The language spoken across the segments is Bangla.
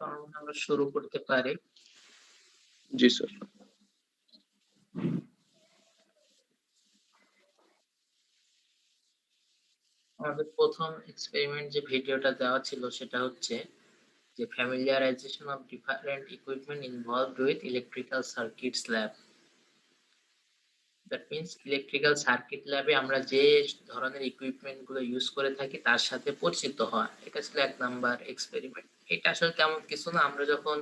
তাহলে আমরা শুরু করতে পারি। জি স্যার। আমাদের ১ম এক্সপেরিমেন্ট যে ভিডিওটা দেওয়া ছিল সেটা হচ্ছে যে familiarization of different equipment involved with electrical circuits lab. That means electrical circuit ল্যাবে আমরা যে ধরনের ইকুইপমেন্ট গুলো ইউজ করে থাকি তার সাথে পরিচিত হওয়া। এটা ছিল ১ নাম্বার এক্সপেরিমেন্ট। এটা আসলে তেমন কিছু না। আমরা যখন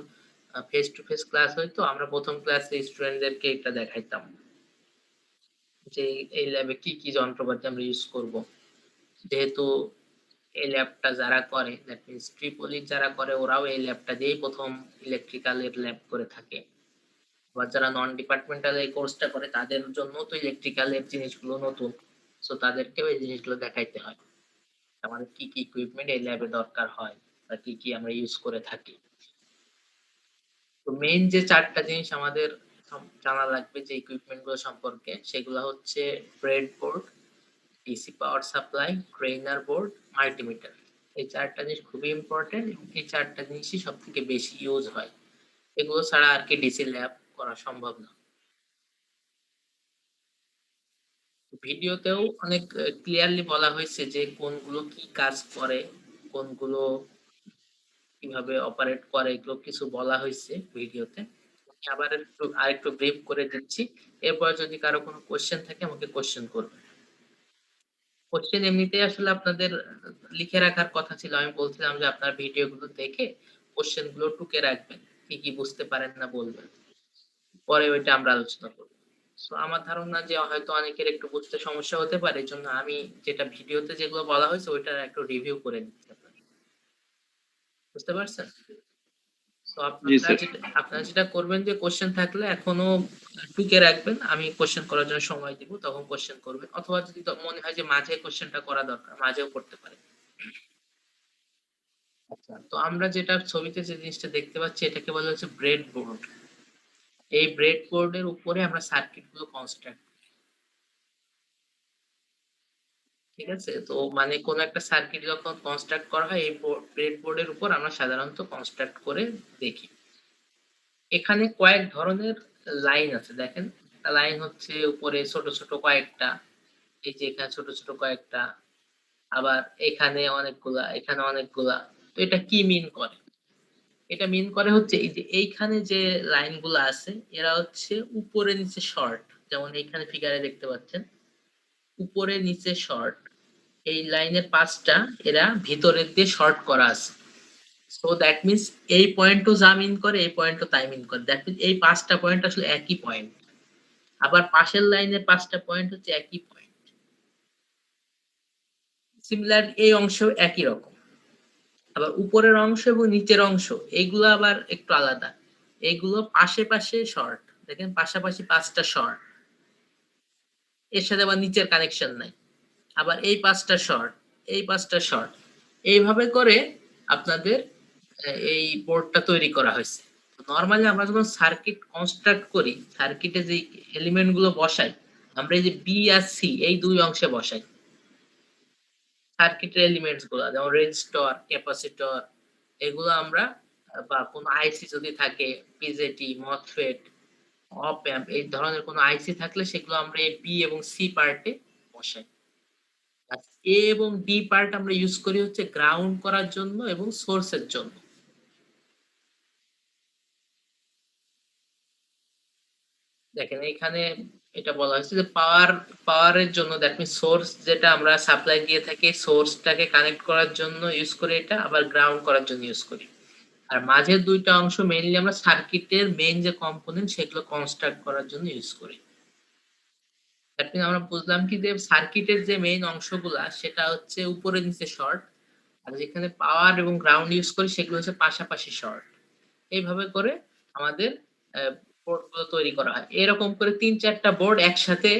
ফেস টু ফেস ক্লাস হইতো আমরা ১ম ক্লাসে স্টুডেন্টদেরকে এটা দেখাইতাম। যে এই ল্যাবে কি যন্ত্রপাতি আমরা ইউজ করব। যেহেতু এই ল্যাবটা যারা করে দ্যাট মিনস ট্রিপলি যারা করে ওরাও এই ল্যাবটা দিয়েই ১ম ইলেকট্রিক্যাল এর ল্যাব করে থাকে। আবার যারা নন ডিপার্টমেন্টাল এই কোর্সটা করে তাদের জন্য তো ইলেকট্রিক্যাল এর জিনিসগুলো নতুন। সো তাদেরকেও এই জিনিসগুলো দেখাইতে হয়। আমাদের কি ইকুইপমেন্ট এই ল্যাবে দরকার হয় বা কি আমরা ইউজ করে থাকি। তো মেইন যে ৪ টা জিনিস আমাদের জানা লাগবে যে ইকুইপমেন্ট গুলো সম্পর্কে সেগুলো হচ্ছে breadboard, DC power supply, trainer board, multimeter. এই ৪ টা জিনিস খুবই ইম্পোর্টেন্ট এবং এই ৪ টা জিনিসই সবথেকে বেশি ইউজ হয়। এগুলো ছাড়া আর কি ডিসি ল্যাব করা সম্ভব না। ভিডিওতেও অনেক ক্লিয়ারলি বলা হয়েছে যে কোনগুলো কি কাজ করে, কোনগুলো কিভাবে অপারেট করে এগুলো কিছু বলা হয়েছে ভিডিওতে। আমি আবার আরেকটু ব্রিফ করে দিচ্ছি। এরপর যদি কারো কোনো কোয়েশ্চেন থাকে আমাকে কোয়েশ্চেন করবেন। কোয়েশ্চেন এমনিতেই আসলে আপনাদের লিখে রাখার কথা ছিল। আমি বলছিলাম যে আপনার ভিডিওগুলো দেখে কোয়েশ্চেন গুলো টুকে রাখবেন। কি বুঝতে পারেন না বলবেন। পরে ওইটা আমরা আলোচনা করব। সো আমার ধারণা যে হয়তো অনেকের একটু বুঝতে সমস্যা হতে পারে। এজন্য আমি যেটা ভিডিওতে যেগুলো বলা হয়েছে ওইটার একটু রিভিউ করে দিচ্ছি আপনাকে। বুঝতে পারছেন? সো জি স্যার। আপনারা যেটা করবেন যে কোয়েশ্চেন থাকলে এখনো টুকে রাখবেন। আমি কোয়েশ্চেন করার জন্য সময় দিব। তখন কোয়েশ্চেন করবেন। অথবা যদি মনে হয় যে মাঝে কোয়েশ্চেনটা করা দরকার, মাঝেও করতে পারেন। আচ্ছা, তো আমরা যেটা ছবিতে যে জিনিসটা দেখতে পাচ্ছি এটাকে বলা হচ্ছে ব্রেডবোর্ড। এই ব্রেডবোর্ডের উপরে আমরা সার্কিট গুলো কনস্ট্রাক্ট করি। ঠিক আছে? তো মানে কোন একটা সার্কিট যখন কনস্ট্রাক্ট করা হয় এই ব্রেডবোর্ডের উপর আমরা সাধারণত কনস্ট্রাক্ট করে দেখি। এখানে কয়েক ধরনের লাইন আছে দেখেন। একটা লাইন হচ্ছে উপরে ছোট কয়েকটা, এই যে এখানে ছোট কয়েকটা, আবার এখানে অনেকগুলা, এখানে অনেকগুলা। তো এটা কি মিন করে? এটা মিন করে হচ্ছে এই যে এইখানে যে লাইনগুলো আছে এরা হচ্ছে উপরে নিচে শর্ট। যেমন এইখানে ফিগারে দেখতে পাচ্ছেন। উপরে নিচে শর্ট। এই লাইনের ৫ টা এরা ভিতরের দিয়ে শর্ট করা আছে। সো দ্যাট মিনস এই পয়েন্টও যা মিন করে এই পয়েন্টও তাই মিন করে। দ্যাট মিনস এই ৫ টা পয়েন্ট আসলে একই পয়েন্ট। আবার পাশের লাইনের ৫ টা পয়েন্ট হচ্ছে একই পয়েন্ট। সিমিলার এই অংশেও একই রকম। আবার উপরের অংশ এবং নিচের অংশ এইগুলো আবার একটু আলাদা। এইগুলো পাশে শর্ট। দেখেন পাশাপাশি ৫ টা শর্ট। এর সাথে আবার নিচের কানেকশন নাই। আবার এই ৫ টা শর্ট, এই ৫ টা শর্ট। এইভাবে করে আপনাদের এই বোর্ডটা তৈরি করা হয়েছে। নরমালি আমরা যখন সার্কিট কনস্ট্রাক্ট করি, সার্কিটে যে এলিমেন্ট গুলো বসাই, আমরা এই যে বি আর সি এই দুই অংশে বসাই। সার্কিটের এলিমেন্টস গুলো যেমন রেজিস্টর, ক্যাপাসিটর এগুলো আমরা বা কোনো আইসি যদি থাকে, পিজেটি, মসফেট, অপ অ্যাম্প এই ধরনের কোনো আইসি থাকলে সেগুলো আমরা এই বি এবং সি পার্টে বসাই। আর এ এবং ডি পার্ট আমরা ইউজ করি হচ্ছে গ্রাউন্ড করার জন্য এবং সোর্সের জন্য। দেখেন এখানে এটা বলা হয়েছে যে পাওয়ারের জন্য দ্যাট মিনস সোর্স যেটা আমরা সাপ্লাই দিয়ে থাকি সোর্সটাকে কানেক্ট করার জন্য ইউজ করি এটা, আবার গ্রাউন্ড করার জন্য ইউজ করি। আর মাঝের দুইটা অংশ মেইনলি আমরা সার্কিটের মেইন যে কম্পোনেন্ট সেগুলো কনস্ট্রাক্ট করার জন্য ইউজ করি। দ্যাট মিন আমরা বুঝলাম কি যে সার্কিটের যে মেইন অংশগুলা সেটা হচ্ছে উপরে নিচে শর্ট, আর যেখানে পাওয়ার এবং গ্রাউন্ড ইউজ করি সেগুলো হচ্ছে পাশাপাশি শর্ট। এইভাবে করে আমাদের বোর্ডগুলো তৈরি করা হয়। এরকম করে ৩-৪টা বোর্ড একসাথে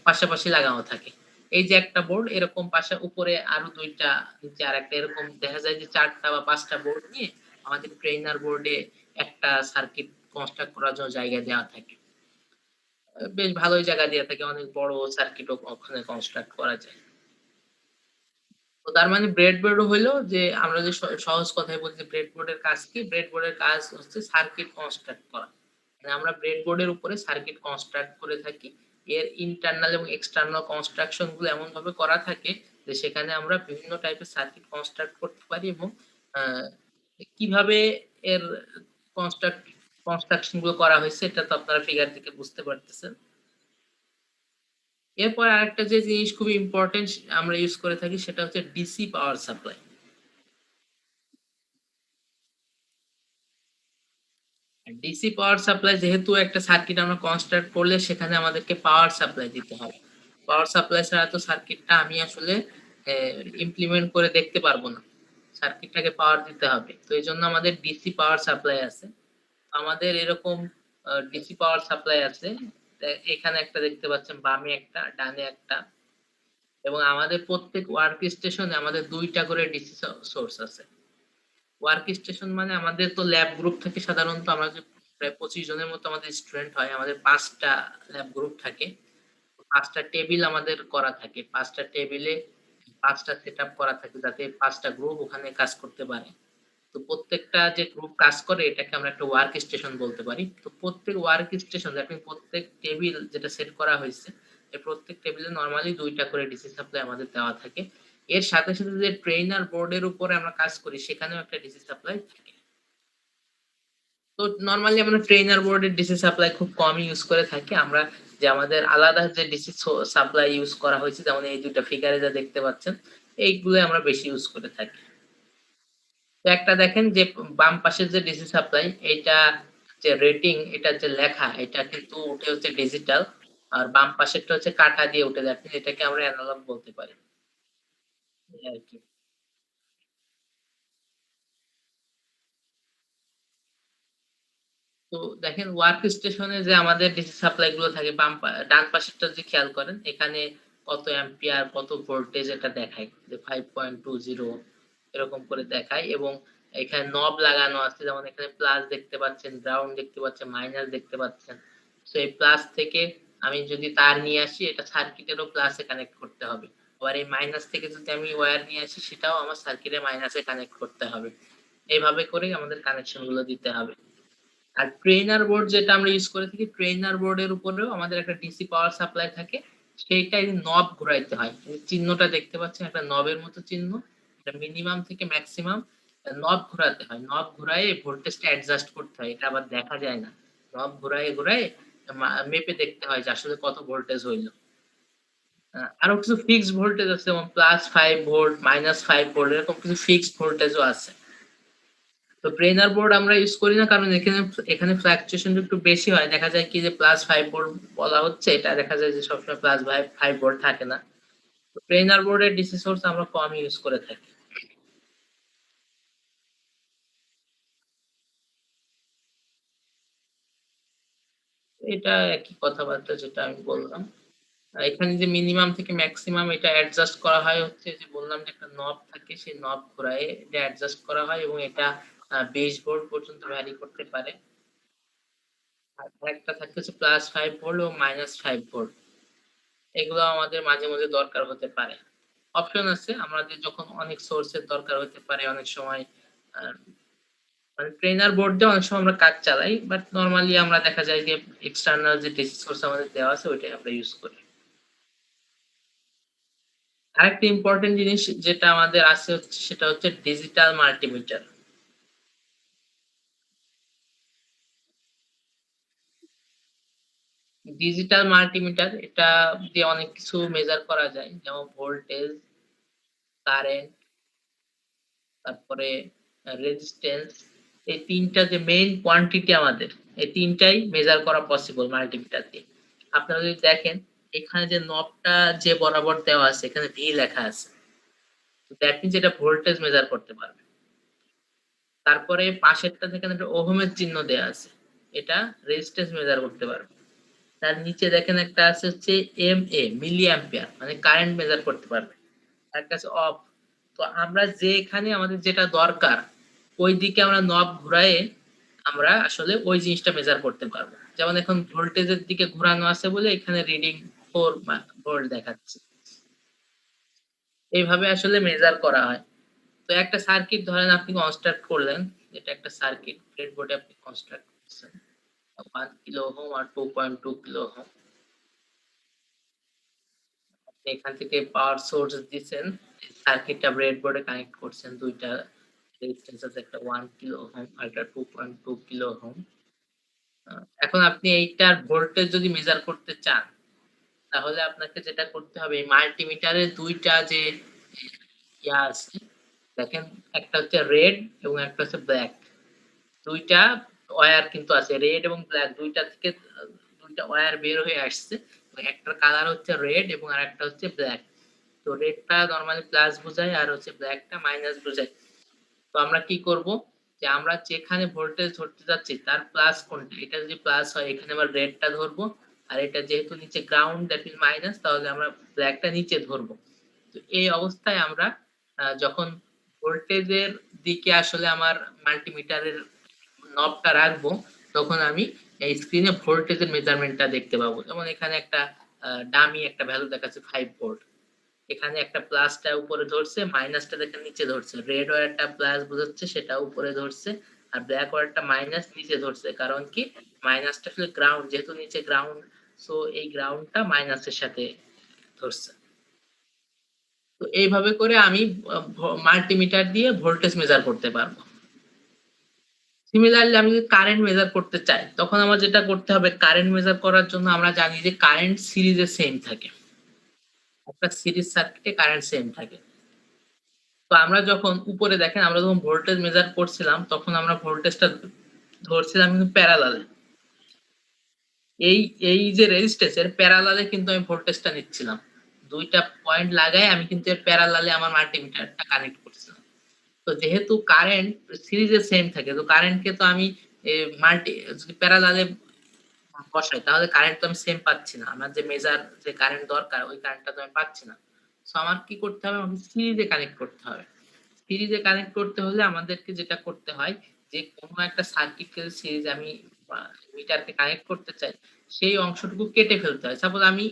পাশাপাশি লাগানো থাকে। এই যে একটা বোর্ড এরকম পাশে উপরে আরো ২টা, নিচে আরেকটা, এরকম দেখা যায় যে ৪টা বা ৫টা বোর্ড নিয়ে আমাদের ট্রেইনার বোর্ডে একটা সার্কিট কনস্ট্রাক্ট করার জন্য জায়গা দেওয়া থাকে। বেশ ভালোই জায়গা দেওয়া থাকে, অনেক বড় সার্কিটও ওখানে কনস্ট্রাক্ট করা যায়। তো তার মানে ব্রেডবোর্ড হইলো যে আমরা যে সহজ কথায় বলি যে ব্রেডবোর্ডের কাজ কি? ব্রেডবোর্ডের কাজ হচ্ছে সার্কিট কনস্ট্রাক্ট করা। মানে আমরা ব্রেডবোর্ডের উপরে সার্কিট কনস্ট্রাক্ট করে থাকি। এর ইন্টারনাল এবং এক্সটার্নাল কনস্ট্রাকশন গুলো এমনভাবে করা থাকে যে সেখানে আমরা বিভিন্ন টাইপের সার্কিট কনস্ট্রাক্ট করতে পারি এবং আ কিভাবে এর কনস্ট্রাক্ট কনস্ট্রাকশন গুলো করা হইছে এটা তো আপনারা ফিগার থেকে বুঝতে পারতেছেন। এরপর আরেকটা যে জিনিস খুবই ইম্পোর্টেন্ট আমরা ইউজ করে থাকি সেটা হচ্ছে DC power supply. DC power supply যেহেতু একটা সার্কিট আমরা কনস্ট্রাক্ট করলে সেখানে আমাদেরকে পাওয়ার সাপ্লাই দিতে হবে। পাওয়ার সাপ্লাই ছাড়া তো সার্কিটটা আমি আসলে এ ইমপ্লিমেন্ট করে দেখতে পারবো না। সার্কিটটাকে পাওয়ার দিতে হবে। তো এজন্য আমাদের ডিসি পাওয়ার সাপ্লাই আছে। আমাদের এরকম ডিসি পাওয়ার সাপ্লাই আছে। এখানে একটা দেখতে পাচ্ছেন, বামে একটা, ডানে একটা এবং আমাদের প্রত্যেক ওয়ার্ক স্টেশনে আমাদের ২ টা করে ডিসি সোর্স আছে। ওয়ার্ক স্টেশন মানে আমাদের তো ল্যাব গ্রুপ থাকে সাধারণত আমরা যে প্রায় ২৫ জনের মতো আমাদের স্টুডেন্ট হয়। আমাদের ৫ টা ল্যাব গ্রুপ থাকে। ৫ টা টেবিল আমাদের করা থাকে। ৫ টা টেবিলে ৫ টা সেটআপ করা থাকে যাতে ৫ টা গ্রুপ ওখানে কাজ করতে পারে। তো প্রত্যেকটা যে গ্রুপ কাজ করে এটাকে আমরা একটা ওয়ার্ক স্টেশন বলতে পারি। তো প্রত্যেক ওয়ার্ক স্টেশন দ্যাট মিন প্রত্যেক টেবিল যেটা সেট করা হইছে, এই প্রত্যেক টেবিলে নরমালি ২ টা করে ডিসি সাপ্লাই আমাদের দেওয়া থাকে। এর সাথে, সাথে যে ট্রেইনার বোর্ডের উপরে আমরা কাজ করি সেখানেও একটা ডিসি সাপ্লাই থাকে। তো নরমালি আমরা ট্রেইনার বোর্ডের ডিসি সাপ্লাই খুব কমই ইউজ করে থাকি। আমরা যে আমাদের আলাদা যে ডিসি সাপ্লাই ইউজ করা হয়েছে যেমন এই ২ টা ফিগারে যা দেখতে পাচ্ছেন, এইগুলোই আমরা বেশি ইউজ করে থাকি। তো একটা দেখেন যে বাম পাশের যে ডিসি সাপ্লাই এইটা যে রেটিং এটা যে লেখা এটা কিন্তু উঠে হচ্ছে ডিজিটাল। আর বাম পাশেরটা হচ্ছে কাঠা দিয়ে উঠে যাচ্ছে। এটাকে আমরা এনালগ বলতে পারি। এই আরকি। তো দেখেন ওয়ার্ক স্টেশনে যে আমাদের ডিসি সাপ্লাই গুলো থাকে ডান পাশেরটা যদি খেয়াল করেন এখানে কত অ্যাম্পিয়ার কত ভোল্টেজ এটা দেখায় যে 5.20 এরকম করে দেখায় এবং এখানে নব লাগানো আছে যেমন এখানে প্লাস দেখতে পাচ্ছেন, গ্রাউন্ড দেখতে পাচ্ছেন, মাইনাস দেখতে পাচ্ছেন। সো এই প্লাস থেকে আমি যদি তার নিয়ে আসি এটা সার্কিটেরও প্লাসে কানেক্ট করতে হবে। আবার এই মাইনাস থেকে যদি আমি ওয়্যার নিয়ে আসি সেটাও আমার সার্কিটের মাইনাসে কানেক্ট করতে হবে। এভাবে করেই আমাদের কানেকশন গুলো দিতে হবে। আর ট্রেইনার বোর্ড যেটা আমরা ইউজ করে থাকি, ট্রেইনার বোর্ডের উপরেও আমাদের একটা ডিসি পাওয়ার সাপ্লাই থাকে। সেইটাই নব ঘুরাইতে হয়। এই চিহ্নটা দেখতে পাচ্ছেন একটা নবের মতো চিহ্ন। এটা মিনিমাম থেকে মেক্সিমাম নব ঘোরাতে হয়। নব ঘুরায়ে ভোল্টেজটা অ্যাডজাস্ট করতে হয়। এটা আবার দেখা যায় না। নব ঘুরায়ে, ঘুরায়ে মেপে দেখতে হয় যে আসলে কত ভোল্টেজ হইল। আরো কিছু ফিক্সড ভোল্টেজ আছে যেমন +5 ভোল্ট, -5 ভোল্ট এরকম কিছু ফিক্সড ভোল্টেজও আছে। তো ট্রেনার বোর্ড আমরা ইউজ করি না কারণ এখানে ফ্লাকচুয়েশন একটু বেশি হয়। দেখা যায় কি যে +5 ভোল্ট বলা হচ্ছে এটা দেখা যায় যে সবসময় +5 ভোল্ট থাকে না। তো ট্রেনার বোর্ডের ডিসি সোর্স আমরা কম ইউজ করে থাকি। এটা একই কথাবার্তা যেটা আমি বললাম। এখানে যে মিনিমাম থেকে মেক্সিমাম এটা অ্যাডজাস্ট করা হয় হচ্ছে যে বললাম যে একটা নব থাকে সেই নব ঘুরায়ে এটা অ্যাডজাস্ট করা হয় এবং এটা ২০ ভোল্ট পর্যন্ত ভ্যারি করতে পারে। আর আরেকটা থাকে হচ্ছে +5 ভোল্ট এবং -5 ভোল্ট। এগুলো আমাদের মাঝে, মাঝে দরকার হতে পারে। অপশন আছে আমাদের যখন অনেক সোর্স এর দরকার হতে পারে অনেক সময় আ মানে ট্রেনার বোর্ড দিয়ে অনেক সময় আমরা কাজ চালাই। বাট নরমালি আমরা দেখা যায় যে এক্সটার্নাল যে ডিসি সোর্স আমাদের দেওয়া আছে ওইটাই আমরা ইউজ করি। আরেকটা ইম্পোর্টেন্ট জিনিস যেটা আমাদের আছে হচ্ছে সেটা হচ্ছে ডিজিটাল মাল্টিমিটার। ডিজিটাল মাল্টিমিটার এটা দিয়ে অনেক কিছু মেজার করা যায়। যেমন ভোল্টেজ, কারেন্ট তারপরে রেজিস্ট্যান্স এই ৩ টা যে মেইন কোয়ান্টিটি আমাদের, এই ৩ টাই মেজার করা পসিবল মাল্টিমিটার দিয়ে। আপনারা যদি দেখেন এখানে যে নবটা যে বরাবর দেওয়া আছে এখানে V লেখা আছে। তো দ্যাট মিনস এটা ভোল্টেজ মেজার করতে পারবে। তারপরে পাশেরটাতে এখানে একটা ওহমের চিহ্ন দেয়া আছে। এটা রেজিস্ট্যান্স মেজার করতে পারবে। তার নিচে দেখেন একটা আছে হচ্ছে MA মিলি অ্যাম্পিয়ার মানে কারেন্ট মেজার করতে পারবে। আরেকটা আছে অফ। তো আমরা যেখানে আমাদের যেটা দরকার ওই দিকে আমরা নব ঘুরায়ে আমরা আসলে ওই জিনিসটা মেজার করতে পারবো। যেমন এখন ভোল্টেজের দিকে ঘোরানো আছে বলে এখানে রিডিং 4 ভোল্ট দেখাচ্ছে। এইভাবে আসলে মেজার করা হয়। তো একটা সার্কিট ধরেন আপনি কনস্ট্রাক্ট করলেন। এটা একটা সার্কিট ব্রেডবোর্ডে আপনি কনস্ট্রাক্ট করছেন। 1 কিলো ওহম আর 2.2 কিলো ওহম। আপনি এখান থেকে পাওয়ার সোর্স দিছেন। সার্কিটটা ব্রেডবোর্ডে কানেক্ট করছেন। ২ টা রেজিস্ট্যান্স আছে একটা 1 কিলো ওহম আর একটা 2.2 কিলো ওহম। আ এখন আপনি এইটার ভোল্টেজ যদি মেজার করতে চান, তাহলে আপনাকে যেটা করতে হবে এই মাল্টিমিটারের ২ টা যে ইয়া আছে, দেখেন একটা হচ্ছে রেড এবং একটা হচ্ছে ব্লাক। ২ টা ওয়্যার কিন্তু আছে। রেড এবং ব্লাক ২ টা থেকে ২ টা ওয়্যার বের হয়ে আসছে। একটার কালার হচ্ছে রেড এবং আরেকটা হচ্ছে ব্লাক। তো রেডটা নরমালি প্লাস বোঝায় আর হচ্ছে ব্লাকটা মাইনাস বোঝায়। তো আমরা কি করব? যে আমরা যেখানে ভোল্টেজ ধরতে যাচ্ছি তার প্লাস কোনটা? এটা যদি প্লাস হয় এখানে আবার রেডটা ধরবো। আর এটা যেহেতু নিচে গ্রাউন্ড দ্যাট মিন মাইনাস তাহলে আমরা ব্লাকটা নিচে ধরবো। তো এই অবস্থায় আমরা যখন ভোল্টেজের দিকে আসলে আমার মাল্টিমিটারের নবটা রাখবো, তখন আমি এই স্ক্রিনে ভোল্টেজের মেজারমেন্টটা দেখতে পাবো। যেমন এখানে একটা ডামি একটা ভ্যালু দেখাচ্ছে 5 ভোল্ট। এখানে একটা প্লাসটা উপরে ধরছে, মাইনাসটা দেখেন নিচে ধরছে। রেড ওয়্যারটা প্লাস বোঝাচ্ছে সেটা উপরে ধরছে। আর ব্লাক ওয়্যারটা মাইনাস নিচে ধরছে। কারণ কি? মাইনাসটা আসলে গ্রাউন্ড যেহেতু নিচে গ্রাউন্ড, সো এই গ্রাউন্ডটা মাইনাসের সাথে ধরছে। তো এইভাবে করে আমি মাল্টিমিটার দিয়ে ভোল্টেজ মেজার করতে পারবো। সিমিলারলি আমি যদি কারেন্ট মেজার করতে চাই, তখন আমার যেটা করতে হবে কারেন্ট মেজার করার জন্য আমরা জানি যে কারেন্ট সিরিজে সেম থাকে। একটা সিরিজ সার্কিটে কারেন্ট সেম থাকে। তো আমরা যখন উপরে দেখেন আমরা যখন ভোল্টেজ মেজার করছিলাম তখন আমরা ভোল্টেজটা ধরছিলাম কিন্তু প্যারালালে। এই এই যে রেজিস্ট্যান্স এর প্যারালালে কিন্তু আমি ভোল্টেজটা নিচ্ছিলাম। ২ টা পয়েন্ট লাগায় আমি কিন্তু এর প্যারালালে আমার মাল্টিমিটারটা কানেক্ট করছিলাম। তো যেহেতু কারেন্ট সিরিজে সেম থাকে তো কারেন্টকে তো আমি এ মাল্টি যদি প্যারালালে বসাই তাহলে কারেন্ট তো আমি সেম পাচ্ছি না। আমার যে মেজার যে কারেন্ট দরকার ওই কারেন্টটা তো আমি পাচ্ছি না। সো আমার কি করতে হবে? আমাকে সিরিজে কানেক্ট করতে হবে। সিরিজে কানেক্ট করতে হলে আমাদেরকে যেটা করতে হয় যে কোনো একটা সার্কিটকে সিরিজে আমি আ মিটারকে কানেক্ট করতে চাই, সেই অংশটুকু কেটে ফেলতে হয়। সাপোজ আমি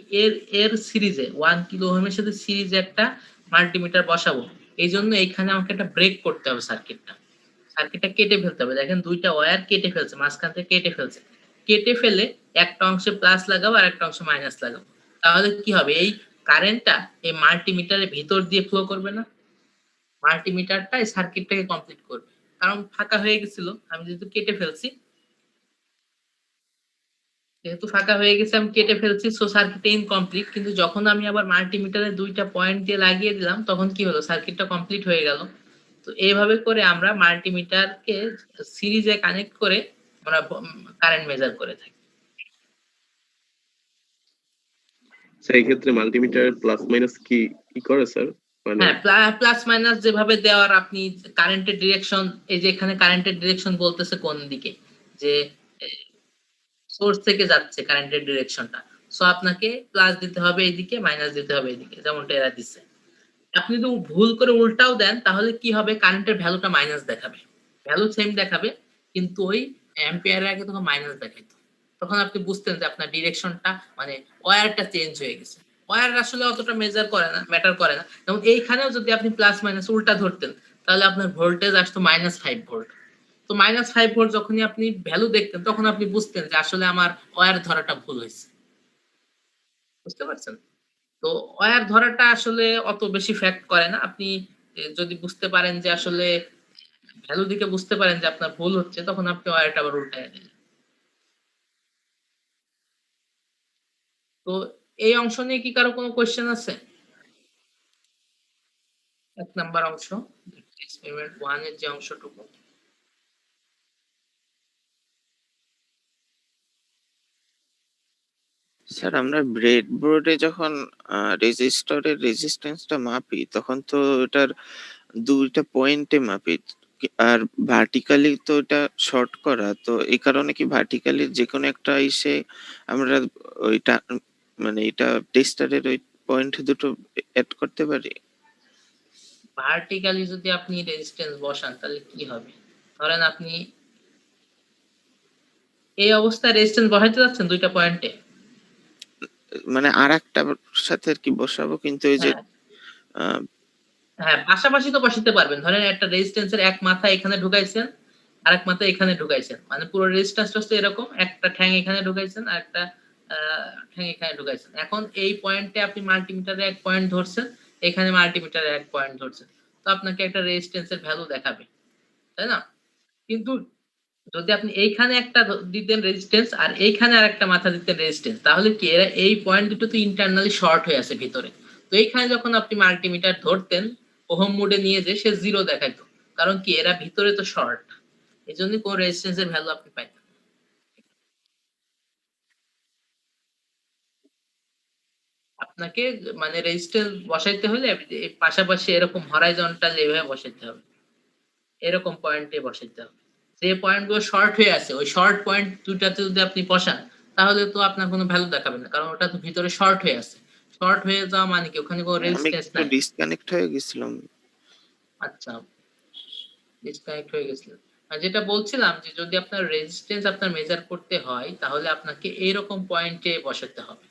এর সিরিজে 1 কিলো ওহমের সাথে সিরিজে একটা মাল্টিমিটার বসাবো। এইজন্য এইখানে আমাকে একটা ব্রেক করতে হবে সার্কিটটা। সার্কিটটা কেটে ফেলতে হবে। দেখেন ২ টা ওয়্যার কেটে ফেলছে, মাঝখান থেকে কেটে ফেলছে। কেটে ফেলে একটা অংশে প্লাস লাগাবো আর একটা অংশে মাইনাস লাগাবো। তাহলে কি হবে? এই কারেন্টটা এই মাল্টিমিটারের ভিতর দিয়ে ফ্লো করবে না? মাল্টিমিটারটা এই সার্কিটটাকে কমপ্লিট করবে। কারণ ফাঁকা হয়ে গেছিল। আমি যেহেতু কেটে ফেলছি, যেহেতু ফাঁকা হয়ে গেছে আমি কেটে ফেলছি সো সার্কিটটা ইনকমপ্লিট। কিন্তু যখন আমি আবার মাল্টিমিটারে ২ টা পয়েন্ট দিয়ে লাগিয়ে দিলাম তখন কি হলো? সার্কিটটা কমপ্লিট হয়ে গেল। তো এভাবে করে আমরা মাল্টিমিটারকে সিরিজে কানেক্ট করে আমরা কারেন্ট মেজার করে থাকি। স্যার এক্ষেত্রে মাল্টিমিটার প্লাস মাইনাস কি করে স্যার? মানে হ্যাঁ, প্লাস মাইনাস যেভাবে দেওয়ার আপনি কারেন্টের ডিরেকশন এই যে এখানে কারেন্টের ডিরেকশন বলতেছে কোন দিকে? যে এ সোর্স থেকে যাচ্ছে কারেন্টের ডিরেকশনটা। সো আপনাকে প্লাস দিতে হবে এইদিকে, মাইনাস দিতে হবে এইদিকে। যেমনটা এরা দিছে। আপনি যদি ভুল করে উল্টাও দেন তাহলে কি হবে? কারেন্টের ভ্যালুটা মাইনাস দেখাবে। ভ্যালু সেম দেখাবে কিন্তু ওই অ্যাম্পিয়ার এর আগে তখন মাইনাস দেখাইতো। তখন আপনি বুঝতেন যে আপনার ডিরেকশনটা মানে ওয়্যারটা চেঞ্জ হয়ে গেছে। ওয়্যার আসলে অতটা মেজার করে না, ম্যাটার করে না। যেমন এইখানেও যদি আপনি প্লাস মাইনাস উল্টা ধরতেন তাহলে আপনার ভোল্টেজ আসতো -5 ভোল্ট। তো -5 ভোল্ট যখনই আপনি ভ্যালু দেখতেন তখন আপনি বুঝতেন যে আসলে আমার ওয়্যার ধরাটা ভুল হইছে। বুঝতে পারছেন? তো ওয়্যার ধরাটা আসলে অত বেশি ফ্যাক্ট করে না। আপনি যদি বুঝতে পারেন যে আসলে ভ্যালু দিকে বুঝতে পারেন যে আপনার ভুল হচ্ছে তখন আপনি ওয়্যারটা আবার উল্টাইয়া দিলেন। তো এই অংশ নিয়ে কি কারো কোনো কোয়েশ্চেন আছে? ১ নাম্বার অংশ এক্সপেরিমেন্ট 1 এর যে অংশটুকু। স্যার আমরা ব্রেডবোর্ডে যখন রেজিস্টরের রেজিস্ট্যান্সটা মাপি তখন তো ওটার ২ টা পয়েন্টে মাপি। আর ভার্টিক্যালি তো এটা শর্ট করা। তো এই কারণে কি ভার্টিক্যালি যেকোনো একটা ইসে আমরা ওইটা মানে এটা টেস্টারের ওই পয়েন্ট দুটো এড করতে পারি? ভার্টিক্যালি যদি আপনি রেজিস্ট্যান্স বসান তাহলে কি হবে? ধরেন আপনি এই অবস্থায় রেজিস্ট্যান্স বসাইতে যাচ্ছেন ২ টা পয়েন্টে। মানে আরেকটার সাথে আর কি বসাবো কিন্তু ওই যে হ্যাঁ, আ হ্যাঁ, পাশাপাশি তো বসাতে পারবেন। ধরেন একটা রেজিস্ট্যান্সের এক মাথা এখানে ঢুকাইছেন, আরেক মাথা এখানে ঢুকাইছেন। মানে পুরো রেজিস্ট্যান্সটা হচ্ছে এরকম, একটা ঠ্যাং এখানে ঢুকাইছেন, আরেকটা আ ঠ্যাং এখানে ঢুকাইছেন। এখন এই পয়েন্টে আপনি মাল্টিমিটারে এক পয়েন্ট ধরছেন, এখানে মাল্টিমিটারে এক পয়েন্ট ধরছেন। তো আপনাকে একটা রেজিস্ট্যান্সের ভ্যালু দেখাবে। তাই না? কিন্তু যদি আপনি এইখানে একটা দিতেন রেজিস্ট্যান্স আর এইখানে আরেকটা মাথা দিতেন রেজিস্ট্যান্স, তাহলে কি এরা এই পয়েন্ট দুটো তো ইন্টারনালি শর্ট হয়ে আছে ভিতরে। তো এইখানে যখন আপনি মাল্টিমিটার ধরতেন ওহম মোডে নিয়ে যে সে 0 দেখাইতো। কারণ কি এরা ভিতরে তো শর্ট। এজন্যই কোন রেজিস্ট্যান্স এর ভ্যালু আপনি পাইতেন না। আপনাকে মানে রেজিস্ট্যান্স বসাইতে হলে এই পাশাপাশি এরকম হরাইজন্টাল এভাবে বসাইতে হবে। এরকম পয়েন্টে বসাইতে হবে। যে পয়েন্টগুলো শর্ট হয়ে আছে ওই শর্ট পয়েন্ট দুটাতে যদি আপনি বসান তাহলে তো আপনার কোনো ভ্যালু দেখাবে না। কারণ ওটা তো ভিতরে শর্ট হয়ে আছে। শর্ট হয়ে যাওয়া মানে কি ওখানে কোনো আমি রেজিস্ট্যান্স একটু নাই। ডিসকানেক্ট হয়ে গেছিলাম। আচ্ছা, ডিসকানেক্ট হয়ে গেছিল। আর যেটা বলছিলাম যে যদি আপনার রেজিস্ট্যান্স আপনার মেজার করতে হয় তাহলে আপনাকে এইরকম পয়েন্টে বসাতে হবে।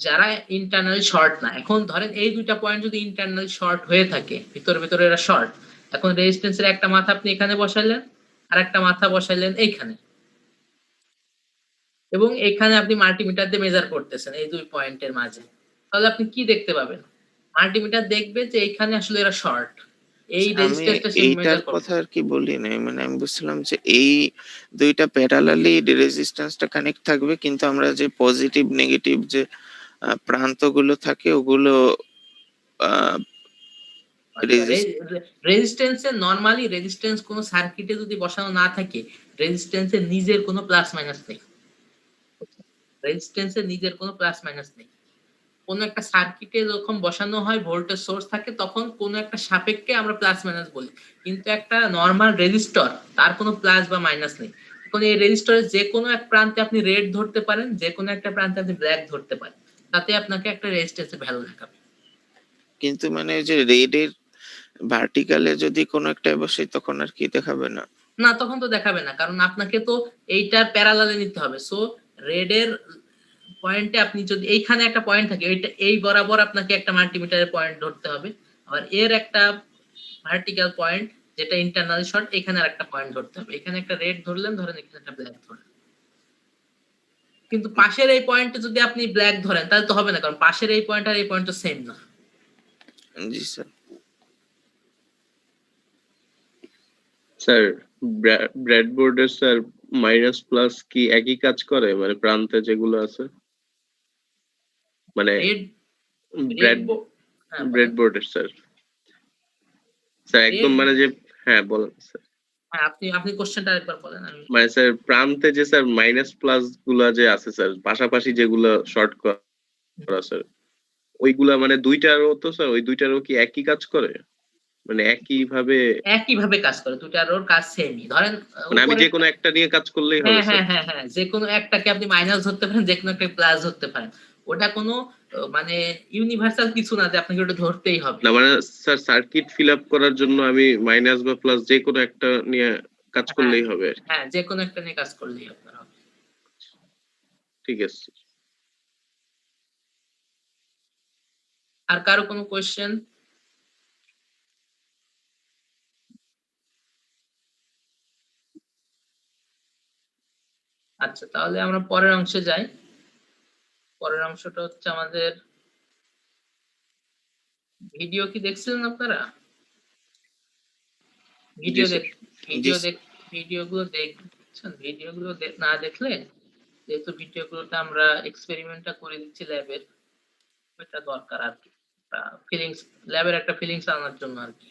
যারা ইন্টারনাল শর্ট না, এখন ধরেন এই দুইটা পয়েন্ট যদি ইন্টারনাল শর্ট হয়ে থাকে ভিতরে ভিতরে এরা শর্ট, এখন রেজিস্ট্যান্সের একটা মাথা আপনি এখানে বসাইলেন আর একটা মাথা বসাইলেন এইখানে, এবং এখানে আপনি মাল্টিমিটার দিয়ে মেজার করতেছেন এই দুই পয়েন্টের মাঝে, তাহলে আপনি কি দেখতে পাবেন? মাল্টিমিটার দেখবে যে এইখানে আসলে এরা শর্ট, এই আমি রেজিস্ট্যান্সটা সে এইটার মেজার কথা করতেছে। আর কি বলি নাই। মানে আমি বুঝছিলাম যে এই দুইটা প্যারালালি রেজিস্ট্যান্সটা কানেক্ট থাকবে, কিন্তু আমরা যে পজিটিভ নেগেটিভ যে প্রান্তগুলো থাকে ওগুলো আহ আচ্ছা, রেজিস্ট রেজিস্ট্যান্সে নরমালি রেজিস্ট্যান্স কোনো সার্কিটে যদি বসানো না থাকে রেজিস্ট্যান্সের নিজের কোনো প্লাস মাইনাস নেই। রেজিস্ট্যান্সের নিজের কোনো প্লাস মাইনাস নেই। কোনো একটা সার্কিটে যখন বসানো হয় ভোল্টেজ সোর্স থাকে তখন কোনো একটা সাপেক্ষে আমরা প্লাস মাইনাস বলি। কিন্তু একটা নরমাল রেজিস্টর তার কোনো প্লাস বা মাইনাস নেই। এখন এই রেজিস্টরের যে কোনো এক প্রান্তে আপনি রেড ধরতে পারেন, যে কোনো একটা প্রান্তে আপনি ব্ল্যাক ধরতে পারেন। তাতে আপনাকে একটা রেজিস্ট্যান্সের ভ্যালু দেখাবে। কিন্তু মানে যে রেড এর ভার্টিকালে যদি কোনো একটা বসাই তখন আর কি দেখাবে না? না, তখন তো দেখাবে না। কারণ আপনাকে তো এইটার প্যারালালে নিতে হবে। সো রেড এর পয়েন্টে আপনি যদি এইখানে একটা পয়েন্ট থাকে এইটা এই বরাবর আপনাকে একটা মাল্টিমিটারের পয়েন্ট ধরতে হবে। আবার এর একটা ভার্টিক্যাল পয়েন্ট যেটা ইন্টারনাল শর্ট এখানে আরেকটা পয়েন্ট ধরতে হবে। এখানে একটা রেড ধরলেন, ধরেন এখানে একটা ব্ল্যাক ধরলেন। কিন্তু পাশের এই পয়েন্টে যদি আপনি ব্ল্যাক ধরেন তাহলে তো হবে না, কারণ পাশের এই পয়েন্ট আর এই পয়েন্ট তো সেম না। জি স্যার। স্যার, ব্রেডবোর্ডের স্যার মাইনাস প্লাস কি একই কাজ করে, মানে প্রান্তে যেগুলো আছে, মানে রেড রেড ব্রেড হ্যাঁ বলেন। ব্রেডবোর্ডের স্যার, স্যার একদম রেড মানে যে, হ্যাঁ বলেন স্যার। হ্যাঁ, আপনি আপনি কোশ্চেনটা আরেকবার বলেন আমি। মানে স্যার প্রান্তে যে স্যার মাইনাস প্লাস গুলা যে আছে স্যার, পাশাপাশি যেগুলো শর্ট করা স্যার, ওইগুলা মানে দুইটারও তো স্যার, ওই দুইটারও কি একই কাজ করে, মানে একই ভাবে? একই ভাবে কাজ করে, দুটার ওর কাজ সেমই। ধরেন মানে আমি উপরে যে কোনো একটা নিয়ে কাজ করলেই হবে হ্যাঁ স্যার? হ্যাঁ হ্যাঁ হ্যাঁ, যে কোনো একটাকে আপনি মাইনাস ধরতে পারেন, যে কোনো একটা প্লাস ধরতে পারেন। ওটা কোনো মানে ইউনিভার্সাল কিছু না যে আপনাকে ওটা ধরতেই হবে। না মানে স্যার সার্কিট ফিল আপ করার জন্য আমি মাইনাস বা প্লাস যে কোনো একটা নিয়ে কাজ হ্যাঁ করলেই হবে আর কি। হ্যাঁ, যে কোনো একটা নিয়ে কাজ করলেই আপনার হবে। ঠিক আছে। আর কারো কোনো কোয়েশ্চেন? আচ্ছা, তাহলে আমরা পরের অংশে যাই। পরের অংশটা হচ্ছে আমাদের ভিডিও। কি দেখছিলেন আপনারা? জি ভিডিও স্যার। দেখ জি ভিডিও স্যার। দেখ ভিডিওগুলো দেখছেন? ভিডিওগুলো না দেখলে, যেহেতু ভিডিওগুলোতে আমরা এক্সপেরিমেন্টটা করে দিচ্ছি ল্যাবের, এটা দরকার আর কি। ফিলিংস, ল্যাবের একটা ফিলিংস আনার জন্য আর কি।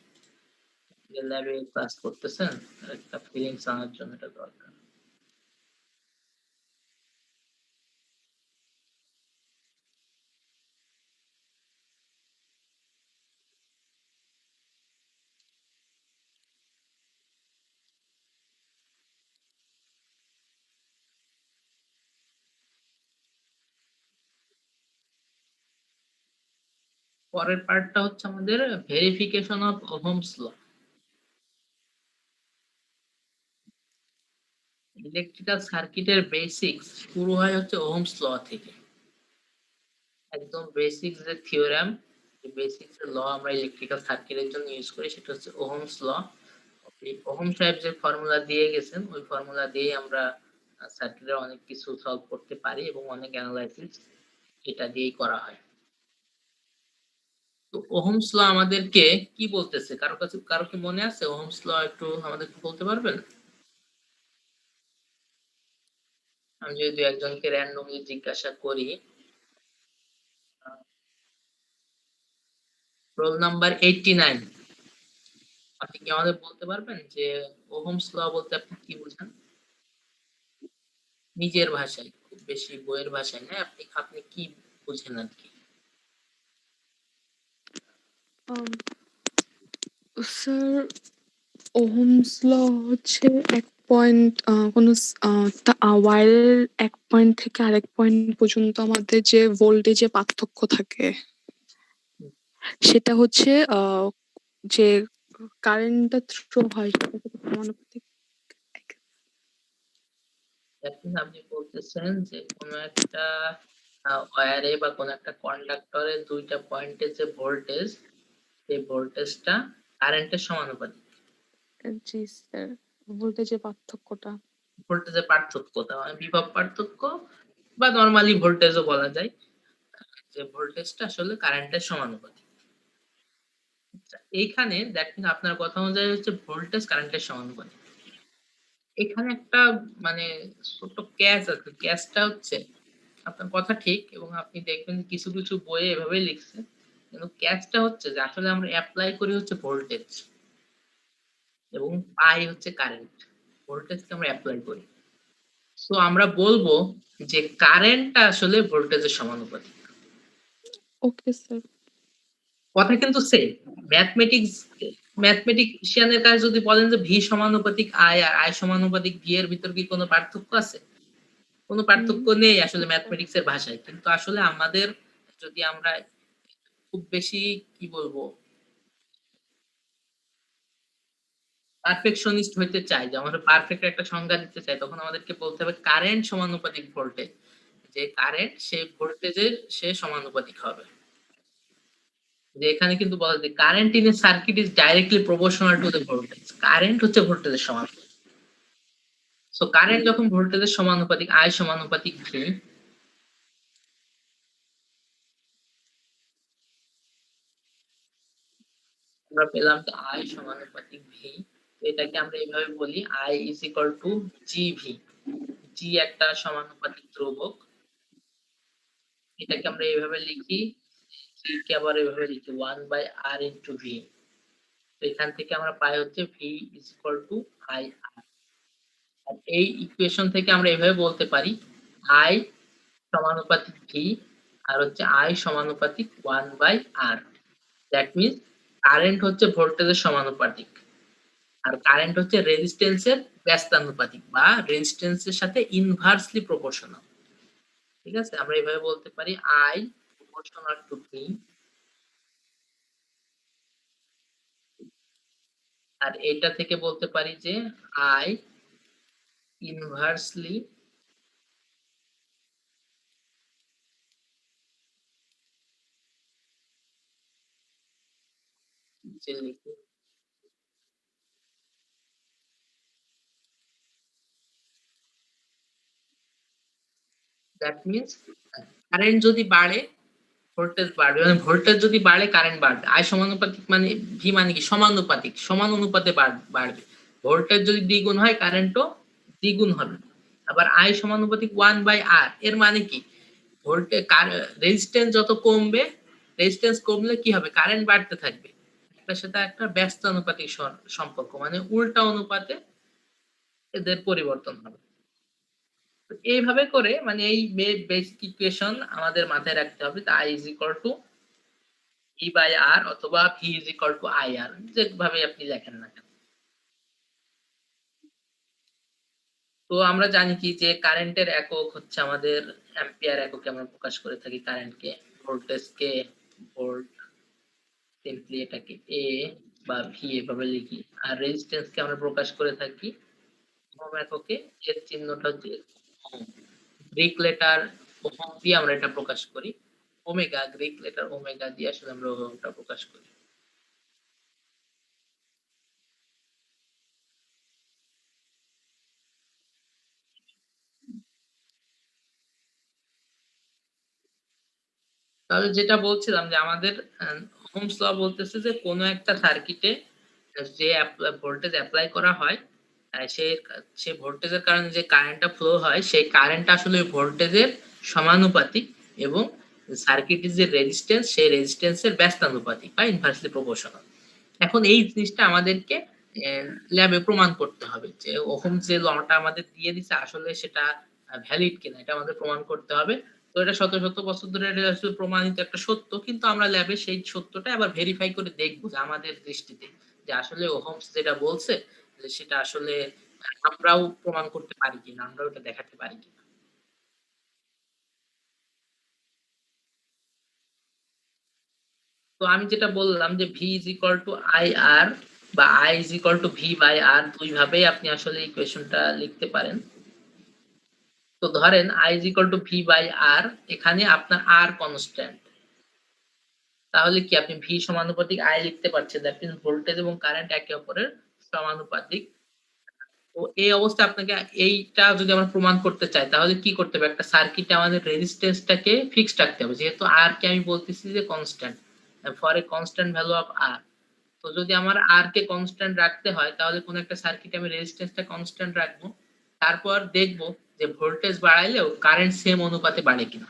যে ল্যাবে ক্লাস করতেছেন, তার একটা ফিলিংস আনার জন্য এটা দরকার। পরের পার্টটা হচ্ছে আমাদের verification of Ohm's law. Electrical সার্কিটের বেসিক্স শুরু হয় হচ্ছে ওহমস ল থেকে। একদম বেসিক যে থিওরেম, যে বেসিক যে ল আমরা ইলেকট্রিক্যাল সার্কিটের জন্য ইউজ করি সেটা হচ্ছে ওহমস ল। এই ওহম সাহেব যে ফর্মুলা দিয়ে গেছেন ওই ফর্মুলা দিয়েই আমরা সার্কিটের অনেক কিছু সলভ করতে পারি এবং অনেক অ্যানালাইসিস এটা দিয়েই করা হয়। তো ওহমস ল আমাদেরকে কি বলতেছে? কারো কি মনে আছে? ওহমস ল একটু আমাদেরকে বলতে পারবেন? আমি যদি ২-১ জনকে randomly জিজ্ঞাসা করি, রোল নাম্বার 89, আপনি কি আমাদের বলতে পারবেন যে ওহমস ল বলতে আপনি কি বোঝেন? নিজের ভাষায়, খুব বেশি বইয়ের ভাষায় না, আপনি আপনি কি বুঝেন আরকি? আম স্যার ওহমস ল হচ্ছে এক পয়েন্ট কোনো ওয়্যারের এক পয়েন্ট থেকে আরেক পয়েন্ট পর্যন্ত আমাদের যে ভোল্টেজে পার্থক্য থাকে হুম। সেটা হচ্ছে যে কারেন্টটা থ্রো হয় সেটার সাথে সমানুপাতিক। এখন আপনি বলতেছেন যে কোন একটা ওয়্যারে বা কোন একটা কন্ডাক্টরে ২ টা পয়েন্টের যে ভোল্টেজ, সেই ভোল্টেজটা কারেন্টের সমানুপাতিক। জি স্যার, ভোল্টেজের পার্থক্যটা। ভোল্টেজের পার্থক্য তার মানে বিভব পার্থক্য বা নরমালি ভোল্টেজও বলা যায়। যে ভোল্টেজটা আসলে কারেন্টের সমানুপাতিক। আচ্ছা, এইখানে দেখেন আপনার কথা অনুযায়ী হচ্ছে ভোল্টেজ কারেন্টের সমানুপাতিক। এখানে একটা মানে ছোট্ট ক্যাচ আছে। ক্যাচটা হচ্ছে আপনার কথা ঠিক এবং আপনি দেখবেন কিছু, কিছু বইয়ে এভাবেই লিখছে। কিন্তু ক্যাচটা হচ্ছে যে আসলে আমরা এপ্লাই করি হচ্ছে ভোল্টেজ এবং পাই হচ্ছে কারেন্ট। ভোল্টেজকে আমরা এপ্লাই করি। সো আমরা বলব যে কারেন্টটা আসলে ভোল্টেজের সমানুপাতিক। Okay sir. কথা কিন্তু সেম। ম্যাথমেটিশিয়ানের কাছে যদি বলেন যে ভি সমানুপাতিক আই আর আই সমানুপাতিক ভি এর ভিতর কি কোনো পার্থক্য আছে? কোনো পার্থক্য নেই আসলে ম্যাথমেটিক্স এর ভাষায়। কিন্তু আসলে আমাদের যদি আমরা খুব বেশি কি বলবো পারফেকশনিস্ট হইতে চাই, যে আমরা পারফেক্ট একটা সংজ্ঞা দিতে চাই, তখন আমাদেরকে বলতে হবে কারেন্ট সমানুপাতিক ভোল্টেজ। যে কারেন্ট সে ভোল্টেজের সে সমানুপাতিক হবে। যে এখানে কিন্তু বলা যায় current in a circuit is directly proportional to the voltage. Current হচ্ছে ভোল্টেজের সমানুপাতিক। সো কারেন্ট যখন ভোল্টেজের সমানুপাতিক I সমানুপাতিক V, আমরা পেলাম যে I সমানুপাতিক V। এটাকে আমরা এইভাবে বলি I is equal to GV। G একটা সমানুপাতিক ধ্রুবক। এটাকে আমরা এইভাবে লিখি, G কে আবার এভাবে লিখি 1/R into V। তো এখান থেকে আমরা পাই হচ্ছে V is equal to IR। আর এই ইকুয়েশন থেকে আমরা এভাবে বলতে পারি I সমানুপাতিক V আর হচ্ছে I সমানুপাতিক 1/R। দ্যাট মিন্স কারেন্ট হচ্ছে ভোল্টেজের সমানুপাতিক আর কারেন্ট হচ্ছে রেজিস্ট্যান্সের ব্যস্তানুপাতিক বা রেজিস্ট্যান্সের সাথে ইনভার্সলি প্রপোর্শনাল। ঠিক আছে, আমরা এইভাবে বলতে পারি I proportional to V আর এটা থেকে বলতে পারি যে I ইনভার্সলি যে লিখি দ্যাট মিন্স কারেন্ট যদি বাড়ে ভোল্টেজ বাড়বে, মানে ভোল্টেজ যদি বাড়ে কারেন্ট বাড়বে। I সমানুপাতিক মানে ভি মানে কি সমানুপাতিক, সমান অনুপাতে বাড়বে। ভোল্টেজ যদি দ্বিগুণ হয় কারেন্টও দ্বিগুণ হবে। আবার I সমানুপাতিক 1/R এর মানে কি ভোল্টেজ রেজিস্ট্যান্স যত কমবে, রেজিস্ট্যান্স কমলে কি হবে কারেন্ট বাড়তে থাকবে। একটার সাথে একটা ব্যস্ত অনুপাতিক সম্পর্ক, মানে উল্টা অনুপাতে এদের পরিবর্তন হবে। তো এইভাবে করে মানে এই বেসিক ইকুয়েশন আমাদের মাথায় রাখতে হবে। I is equal to E by R অথবা V is equal to IR, যেভাবে আপনি লেখেন না কেন। তো আমরা জানি কি যে কারেন্টের একক হচ্ছে আমাদের অ্যাম্পিয়ার এককে আমরা প্রকাশ করে থাকি কারেন্টকে, ভোল্টেজকে ভোল্ট, সিম্পলি এটাকে A বা V এভাবে লিখি। আর রেজিস্ট্যান্সকে আমরা প্রকাশ করে থাকি ওহম এককে, এর চিহ্নটা হচ্ছে ওহম। গ্রিক লেটার ওহম দিয়ে আমরা এটা প্রকাশ করি। ওমেগা, গ্রিক লেটার ওমেগা দিয়ে আসলে আমরা ওহমটা প্রকাশ করি। তাহলে যেটা বলছিলাম যে আমাদের ওহমস ল বলতেছে যে কোন একটা সার্কিটে যে ভোল্টেজ এপ্লাই করা হয় সে ভোল্টেজের কারণে যে কারেন্টটা ফ্লো হয় সেই কারেন্ট আসলে ওই ভোল্টেজের সমানুপাতিক এবং সার্কিটের যে রেজিস্ট্যান্স সেই রেজিস্ট্যান্সের ব্যস্তানুপাতিক বা ইনভার্সলি প্রপোর্শনাল। এখন এই জিনিসটা আমাদেরকে ল্যাবে প্রমাণ করতে হবে যে ওহম যে লটা আমাদের দিয়ে দিছে আসলে সেটা ভ্যালিড কিনা এটা আমাদের প্রমাণ করতে হবে। তো এটা শত শত বছর ধরে এটা আসলে প্রমাণিত একটা সত্য, কিন্তু আমরা ল্যাবে সেই সত্যটা আবার ভেরিফাই করে দেখবো যে আমাদের দৃষ্টিতে যে আসলে ওহমস যেটা বলছে যে সেটা আসলে আমরাও প্রমাণ করতে পারি কিনা, আমরাও এটা দেখাতে পারি কিনা। তো আমি যেটা বললাম যে V is equal to I R বা I is equal to V by R, দুই ভাবেই আপনি আসলে ইকুয়েশনটা লিখতে পারেন। তো ধরেন I is equal to V by R, এখানে আপনার আর কনস্ট্যান্ট, তাহলে কি আপনি ভি সমানুপাতিক আই লিখতে পারছেন, দ্যাট মিন্স ভোল্টেজ এবং কারেন্ট একে অপরের সমানুপাতিক। তো এই অবস্থায় আপনাকে এইটা যদি আমরা প্রমাণ করতে চাই তাহলে কি করতে হবে, একটা সার্কিটে আমাদের রেজিস্ট্যান্সটাকে ফিক্সড রাখতে হবে, যেহেতু আর কে আমি বলতেছি যে constant, for a constant value of R. তো যদি আমার আর কে কনস্ট্যান্ট রাখতে হয় তাহলে কোন একটা সার্কিটে আমি রেজিস্ট্যান্সটা কনস্ট্যান্ট রাখবো, তারপর দেখব যে ভোল্টেজ বাড়াইলেও কারেন্ট সেম অনুপাতে বাড়ে কিনা,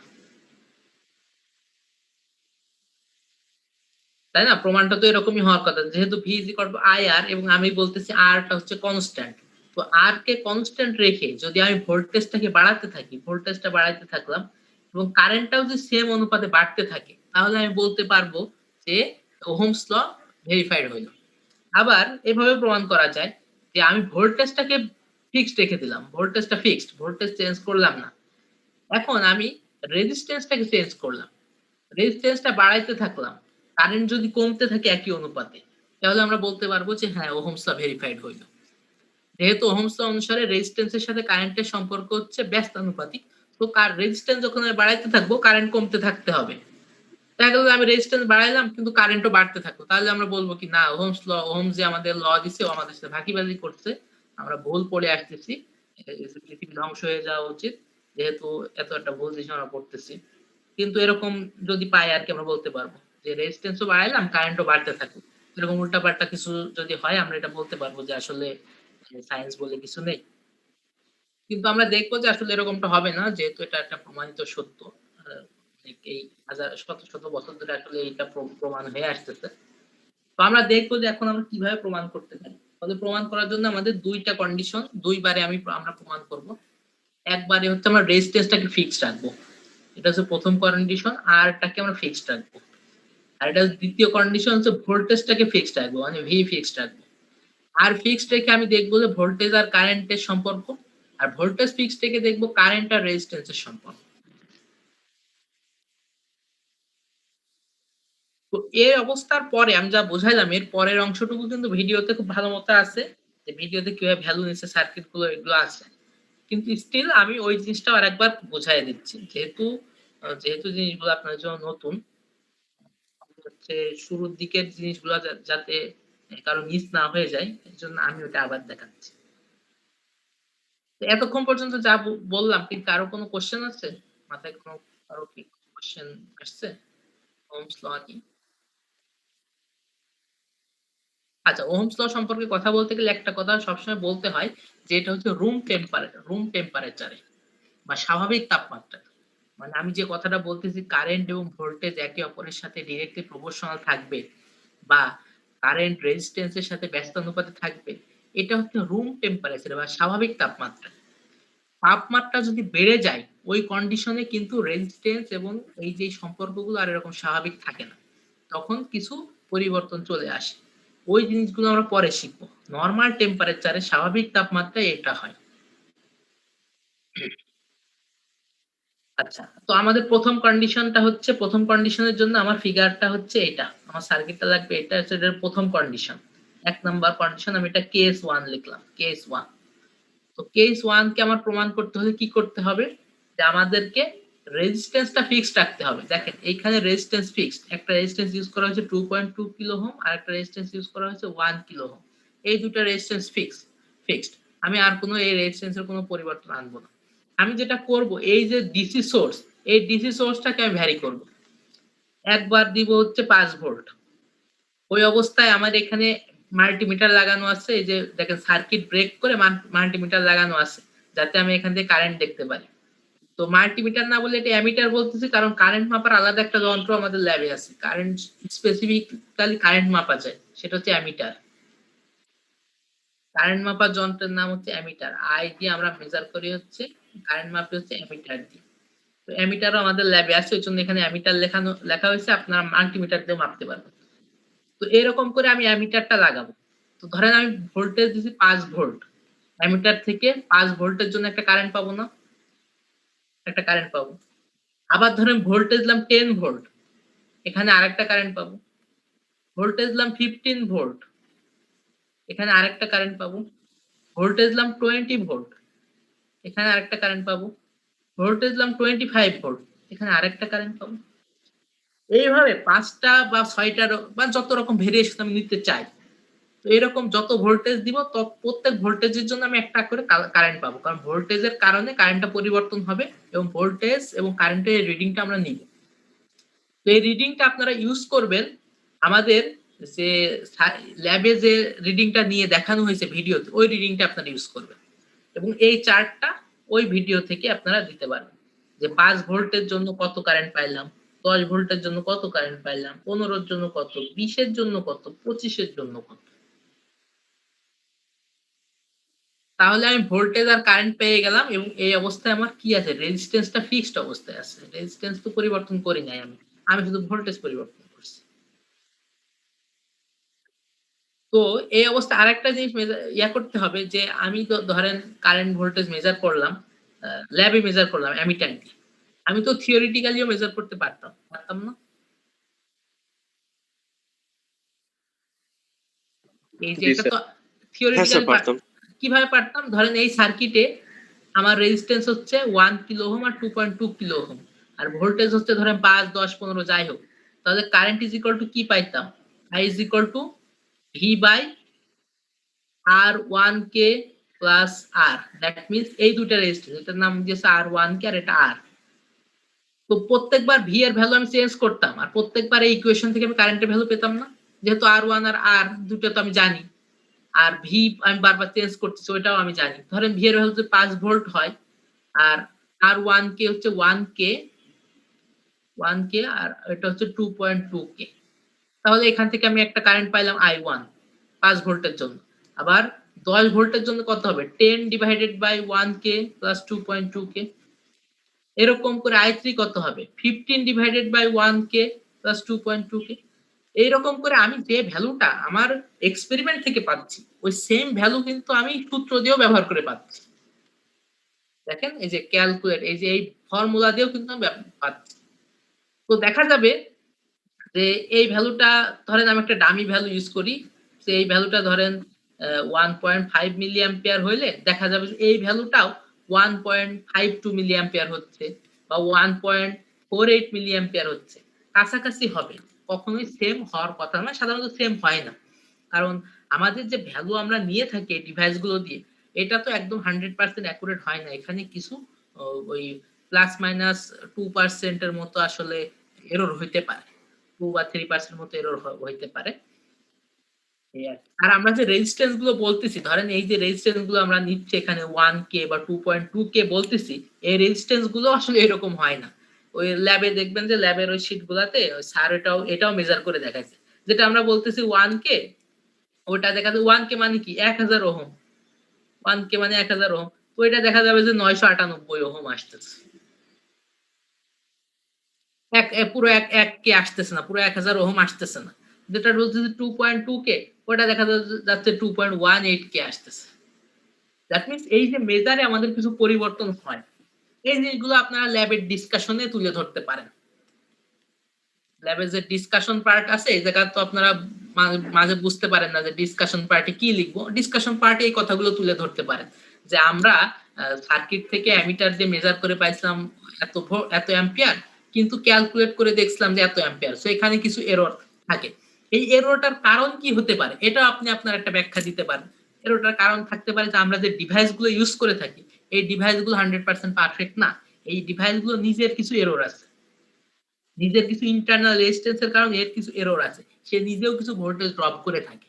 তাই না? প্রমাণটা তো এরকমই হওয়ার কথা, যেহেতু V is equal to I R এবং আমি বলতেছি আরটা হচ্ছে কনস্ট্যান্ট। তো আর কে কনস্ট্যান্ট রেখে যদি আমি ভোল্টেজটাকে বাড়াতে থাকি, ভোল্টেজটা বাড়াইতে থাকলাম এবং কারেন্টটাও যদি সেম অনুপাতে বাড়তে থাকে, তাহলে আমি বলতে পারবো যে ওহমস ল ভেরিফাইড হইল। আবার এভাবে প্রমাণ করা যায় যে আমি ভোল্টেজটাকে ফিক্সড রেখে দিলাম, ভোল্টেজটা ফিক্সড, ভোল্টেজ চেঞ্জ করলাম না, এখন আমি রেজিস্ট্যান্সটাকে চেঞ্জ করলাম, রেজিস্ট্যান্সটা বাড়াইতে থাকলাম, কারেন্ট যদি কমতে থাকে একই অনুপাতে, তাহলে আমরা বলতে পারবো যে হ্যাঁ ওহমস ল ভেরিফাইড হইল। যেহেতু ওহমস ল অনুসারে রেজিস্ট্যান্সের সাথে কারেন্টের সম্পর্ক হচ্ছে ব্যস্তানুপাতিক, তো রেজিস্ট্যান্স যখন আমি বাড়াইতে থাকবো কারেন্ট কমতে থাকতে হবে। দেখা গেল আমি রেজিস্ট্যান্স বাড়াইলাম কিন্তু কারেন্টও বাড়তে থাকলো, তাহলে আমরা বলবো কি না ওহমস ল, ওহম যে আমাদের ল দিছে ও আমাদের সাথে ফাঁকিবাজি করছে, আমরা ভুল পড়ে আসতেছি, পৃথিবী ধ্বংস হয়ে যাওয়া উচিত যেহেতু এত একটা ভুল জিনিস আমরা পড়তেছি। কিন্তু এরকম যদি পাই আর কি আমরা বলতে পারবো যে রেজিস্ট্যান্সও বাড়াইলাম কারেন্টও বাড়তে থাকুক, এরকম উল্টাপাল্টা কিছু যদি হয় আমরা এটা বলতে পারবো যে আসলে সায়েন্স বলে কিছু নেই। কিন্তু আমরা দেখবো যে আসলে এরকমটা হবে না, যেহেতু এটা একটা প্রমাণিত সত্য। এই হাজার শত শত বছর ধরে আসলে এটা প্রমাণ হয়ে আসতেছে। তো আমরা দেখবো যে এখন আমরা কিভাবে প্রমাণ করতে পারি। তাহলে প্রমাণ করার জন্য আমাদের দুইটা কন্ডিশন দুইবারে আমরা প্রমাণ করব। একবারে হচ্ছে আমরা রেজিস্ট্যান্সটাকে ফিক্সড রাখবো, এটা হচ্ছে প্রথম কন্ডিশন, আর এটাকে আমরা ফিক্সড রাখবো। আর এটা দ্বিতীয় কন্ডিশন হচ্ছে ভোল্টেজটাকে ফিক্সড রাখবো, মানে ভি ফিক্সড রাখবো। আর ফিক্সড রেখে আমি দেখবো যে ভোল্টেজ আর কারেন্টের সম্পর্ক, আর ভোল্টেজ ফিক্সড রেখে দেখবো কারেন্ট আর রেজিস্ট্যান্সের সম্পর্ক। তো এই অবস্থার পরে আমি যা বুঝাইলাম এর পরের অংশটুকু কিন্তু ভিডিওতে খুব ভালো মতো আছে, যে ভিডিওতে কিভাবে ভ্যালু নিচ্ছে সার্কিট গুলো এগুলো আছে, কিন্তু স্টিল আমি ওই জিনিসটা আরেকবার বুঝাই দিচ্ছি, যেহেতু জিনিসগুলো আপনার জন্য নতুন, হচ্ছে শুরুর দিকের জিনিসগুলো যাতে কারো মিস না হয়ে যায় এর জন্য আমি ওটা আবার দেখাচ্ছি। তো এতক্ষণ পর্যন্ত যা বললাম কি কারো কোনো কোশ্চেন আছে মাথায়, কোনো কারো কি কোশ্চেন আসছে? ওহমস ল কি? আচ্ছা, ওহমস ল সম্পর্কে কথা বলতে গেলে একটা কথা সবসময় বলতে হয় যে এটা হচ্ছে রুম টেম্পারেচারে বা স্বাভাবিক তাপমাত্রা। মানে আমি যে কথাটা বলতেছি কারেন্ট এবং ভোল্টেজ একে অপরের সাথে ডিরেক্টলি প্রপোর্শনাল থাকবে বা কারেন্ট রেজিস্ট্যান্সের সাথে ব্যস্তানুপাতে থাকবে, এটা হচ্ছে রুম টেম্পারেচার বা স্বাভাবিক তাপমাত্রা। তাপমাত্রা যদি বেড়ে যায় ওই কন্ডিশনে কিন্তু রেজিস্ট্যান্স এবং এই যে সম্পর্কগুলো আর এরকম স্বাভাবিক থাকে না, তখন কিছু পরিবর্তন চলে আসে। ওই জিনিসগুলো আমরা পরে শিখবো। নরমাল টেম্পারেচারে স্বাভাবিক তাপমাত্রায় এটা হয়। আচ্ছা, তো আমাদের প্রথম কন্ডিশনটা হচ্ছে, প্রথম কন্ডিশনের জন্য আমার ফিগারটা হচ্ছে এটা, আমার সার্কিটটা লাগবে এটা হচ্ছে এটার প্রথম কন্ডিশন। এক নাম্বার কন্ডিশন আমি এটা কেস 1 লিখলাম, কেস 1। তো কেস 1 কে আমার প্রমাণ করতে হলে কি করতে হবে, যে আমাদেরকে রেজিস্ট্যান্সটা ফিক্সড রাখতে হবে। দেখেন এইখানে রেজিস্ট্যান্স ফিক্সড, একটা রেজিস্ট্যান্স ইউজ করা হয়েছে 2.2 কিলো ওহম আর একটা রেজিস্ট্যান্স ইউজ করা হয়েছে 1 কিলো ওহম। এই দুটো রেজিস্ট্যান্স ফিক্সড। আমি আর কোনো এই রেজিস্ট্যান্সের কোনো পরিবর্তন আনবো না। আমি যেটা করব, এই যে ডিসি সোর্স, এই ডিসি সোর্সটাকে আমি ভ্যারি করব। একবার দিব হচ্ছে 5 ভোল্ট। ওই অবস্থায় আমার এখানে মাল্টিমিটার লাগানো আছে, এই যে দেখেন সার্কিট ব্রেক করে মাল্টিমিটার লাগানো আছে, যাতে আমি এখান থেকে কারেন্ট দেখতে পারি। তো মাল্টিমিটার না বলে এটা অ্যামিটার বলতেছি, কারণ কারেন্ট মাপার আলাদা একটা যন্ত্র আমাদের ল্যাবে আছে, কারেন্ট স্পেসিফিক্যালি কারেন্ট মাপা যায়, সেটা হচ্ছে অ্যামিটার। কারেন্ট মাপার যন্ত্রের নাম হচ্ছে অ্যামিটার। আই দিয়ে আমরা মেজার করি হচ্ছে, কারেন্ট মাপি হচ্ছে অ্যামিটার দিয়ে। তো অ্যামিটারও আমাদের ল্যাবে আছে, ওই জন্য এখানে অ্যামিটার লেখা হয়েছে, আপনারা মাল্টিমিটার দিয়ে মাপতে পারবেন। তো এরকম করে আমি অ্যামিটারটা লাগাবো। তো ধরেন আমি ভোল্টেজ দিছি 5 ভোল্ট, অ্যামিটার থেকে 5 ভোল্টের জন্য একটা কারেন্ট পাবো না? একটা কারেন্ট পাবো। আবার ধরেন ভোল্টেজ দিলাম 10 ভোল্ট, এখানে আরেকটা কারেন্ট পাবো। ভোল্টেজ দিলাম 15 ভোল্ট, এখানে আরেকটা কারেন্ট পাবো। ভোল্টেজ দিলাম 20 ভোল্ট, এখানে আরেকটা কারেন্ট পাবো। ভোল্টেজ দিলাম 25 ভোল্ট, এখানে আরেকটা কারেন্ট পাবো। এইভাবে 5টা বা 6টার বা যত রকম ভেরিয়েশন আমি নিতে চাই, তো এরকম যত ভোল্টেজ দিব তত প্রত্যেক ভোল্টেজের জন্য আমি একটা করে কারেন্ট পাবো, কারণ ভোল্টেজের কারণে কারেন্টটা পরিবর্তন হবে এবং ভোল্টেজ এবং কারেন্টের রিডিংটা আমরা নিব। তো এই রিডিংটা আপনারা ইউজ করবেন আমাদের যে ল্যাবে যে রিডিংটা নিয়ে দেখানো হয়েছে ভিডিওতে, ওই রিডিংটা আপনারা ইউজ করবেন এবং এই চার্টটা ওই ভিডিও থেকে আপনারা দিতে পারবেন যে 5 ভোল্টের জন্য কত কারেন্ট পাইলাম, 10 ভোল্টের জন্য কত কারেন্ট পাইলাম, 15 এর জন্য কত, 20 এর জন্য কত, 25 এর জন্য কত। তাহলে আমি ভোল্টেজ আর কারেন্ট পেয়ে গেলাম এবং এই অবস্থায় আমার কি আছে, রেজিস্ট্যান্সটা ফিক্সড অবস্থায় আছে, রেজিস্ট্যান্স তো পরিবর্তন করি নাই আমি শুধু ভোল্টেজ পরিবর্তন করছি। তো এই অবস্থায় আরেকটা জিনিস ইয়া করতে হবে যে আমি তো ধরেন কারেন্ট ভোল্টেজ মেজার করলাম, ল্যাবে মেজার করলাম অ্যামিটার দিয়ে, আমি তো থিওরিটিক্যালিও মেজার করতে পারতাম না? এই যে জি এটা স্যার। তো হ্যাঁ স্যার, থিওরিটিক্যালি পারতাম। কিভাবে পারতাম, ধরেন এই সার্কিটে আমার রেজিস্ট্যান্স হচ্ছে 1 কিলো ওহম আর 2.2 কিলো ওহম, আর ভোল্টেজ হচ্ছে ধরেন 5, 10, 15 যাই হোক, তাহলে কারেন্ট ইজ ইকুয়াল টু কি পাইতাম, I is equal to V by R 1 কে প্লাস আর, দ্যাট মিন্স এই দুইটা রেজিস্ট্যান্স, এটার নাম দিয়েছে আর 1 কে আর এটা আর। তো প্রত্যেকবার ভি এর ভ্যালু আমি চেঞ্জ করতাম আর প্রত্যেকবার এই ইকুয়েশন থেকে আমি কারেন্টের ভ্যালু পেতাম না, যেহেতু আর 1 আর আর দুটো তো আমি জানি, আর ভি আমি বারবার চেঞ্জ করতেছি ওইটাও আমি জানি। ধরেন ভি এর ভ্যালু যদি 5 ভোল্ট হয় আর আর 1 কে হচ্ছে 1 কে আর এটা হচ্ছে 2.2 কে, তাহলে এখান থেকে আমি একটা কারেন্ট পাইলাম I1 5 ভোল্টের জন্য। আবার 10 ভোল্টের জন্য কত হবে, 10 ডিভাইডেড বাই 1 কে প্লাস 2.2 কে। এরকম করে I3 কত হবে, 15 ডিভাইডেড বাই 1 কে প্লাস 2.2 কে। এইরকম করে আমি যে ভ্যালুটা আমার এক্সপেরিমেন্ট থেকে পাচ্ছি, ওই সেম ভ্যালু কিন্তু আমি সূত্র দিয়েও ব্যবহার করে পাচ্ছি। দেখেন এই যে ক্যালকুলেট, এই যে এই ফর্মুলা দিয়েও কিন্তু আমি পাচ্ছি। তো দেখা যাবে যে এই ভ্যালুটা ধরেন আমি একটা ডামি ভ্যালু ইউজ করি, যে এই ভ্যালুটা ধরেন 1.5 মিলি অ্যাম্পিয়ার হইলে দেখা যাবে যে এই ভ্যালুটাও 1.52 মিলি অ্যাম্পিয়ার হচ্ছে বা 1.48 মিলি অ্যাম্পিয়ার হচ্ছে, কাছাকাছি হবে, কখনোই সেম হওয়ার কথা না, সাধারণত সেম হয় না, কারণ আমাদের যে ভ্যালু আমরা নিয়ে থাকি এই ডিভাইসগুলো দিয়ে, এটা তো একদম 100% অ্যাকুরেট হয় না, এখানে কিছু ওই প্লাস মাইনাস 2% এর মতো আসলে এরর হইতে পারে, 2 বা 3% মতো এরর হইতে পারে। আর আমরা যে রেজিস্ট্যান্স গুলো বলতেছি, ধরেন এই যে রেজিস্ট্যান্স গুলো আমরা নিচ্ছি এখানে 1K বা 2.2K বলতেছি, এই রেজিস্ট্যান্স গুলো আসলে এরকম হয় না। ওই ল্যাবে দেখবেন যে ল্যাবের ওই শীট গুলাতে স্যার এটাও মেজার করে দেখাইছে, যেটা আমরা বলতেছি 1K, ওটা দেখা যায় 1K মানে কি 1000 ওহম, 1K মানে 1000 ওহম, তো এটা দেখা যাবে যে 998 ওহম আসতেছে, পুরো এক কে আসতেছে না, পুরো 1000 ওহম আসতেছে না। যেটা বলতেছে 2.2K, ওটা দেখা যাচ্ছে 2.18K আসতেছে। দ্যাট মিন্স এই যে মেজারে আমাদের কিছু পরিবর্তন হয়, এই জিনিসগুলো আপনারা ল্যাবের ডিসকাশনে তুলে ধরতে পারেন। ল্যাবের যে ডিসকাশন পার্ট আছে, এই জায়গা তো আপনারা মাঝে বুঝতে পারেন না যে ডিসকাশন পার্টে কি লিখবো, ডিসকাশন পার্টে এই কথাগুলো তুলে ধরতে পারেন যে আমরা সার্কিট থেকে অ্যামিটার দিয়ে মেজার করে পাইছিলাম এত অ্যাম্পিয়ার, কিন্তু ক্যালকুলেট করে দেখছিলাম যে এত অ্যাম্পিয়ার। সো এখানে কিছু এরর থাকে। এই এররটার কারণ কি হতে পারে, এটা আপনি আপনার একটা ব্যাখ্যা দিতে পারেন। এররটার কারণ থাকতে পারে যে আমরা যে ডিভাইসগুলো ইউজ করে থাকি, এই ডিভাইসগুলো 100% পারফেক্ট না। এই ডিভাইসগুলো নিজের কিছু এরর আছে, নিজের কিছু ইন্টারনাল রেজিস্ট্যান্সের কারণে এর কিছু এরর আছে, সে নিজেও কিছু ভোল্টেজ ড্রপ করে থাকে।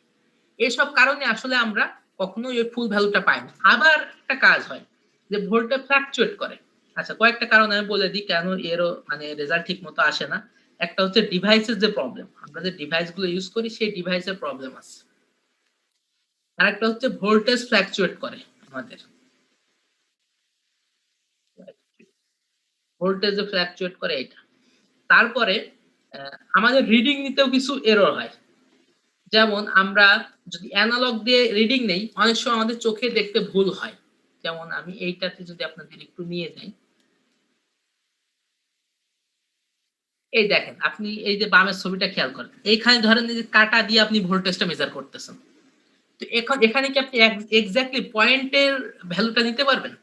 এসব কারণে আসলে আমরা কখনোই ওই ফুল ভ্যালুটা পাই না। আবার একটা কাজ হয় যে ভোল্টেজ ফ্লাকচুয়েট করে। আচ্ছা, কয়েকটা কারণ আমি বলে দিই কেন এরও মানে রেজাল্ট ঠিক মতো আসে না। একটা হচ্ছে ডিভাইসের যে প্রবলেম, আমরা যে ডিভাইসগুলো ইউজ করি সেই ডিভাইসের প্রবলেম আছে। আরেকটা হচ্ছে ভোল্টেজ ফ্লাকচুয়েট করে আমাদের, ভোল্টেজ ফ্লাকচুয়েট করে এটা। তারপরে আমাদের রিডিং নিতেও কিছু এরর হয়। যেমন আমরা যদি অ্যানালগ দিয়ে রিডিং নেই, অনেক সময় আমাদের চোখে দেখতে ভুল হয়। যেমন আমি এইটাতে যদি আপনাদের একটু নিয়ে যাই, এই দেখেন আপনি এই যে বামের ছবিটা খেয়াল করেন, এইখানে ধরেন এই যে কাটা দিয়ে আপনি ভোল্টেজটা মেজার করতেছেন। তো এখন এখানে কি আপনি এক্স্যাক্টলি পয়েন্টের ভ্যালুটা নিতে পারবেন?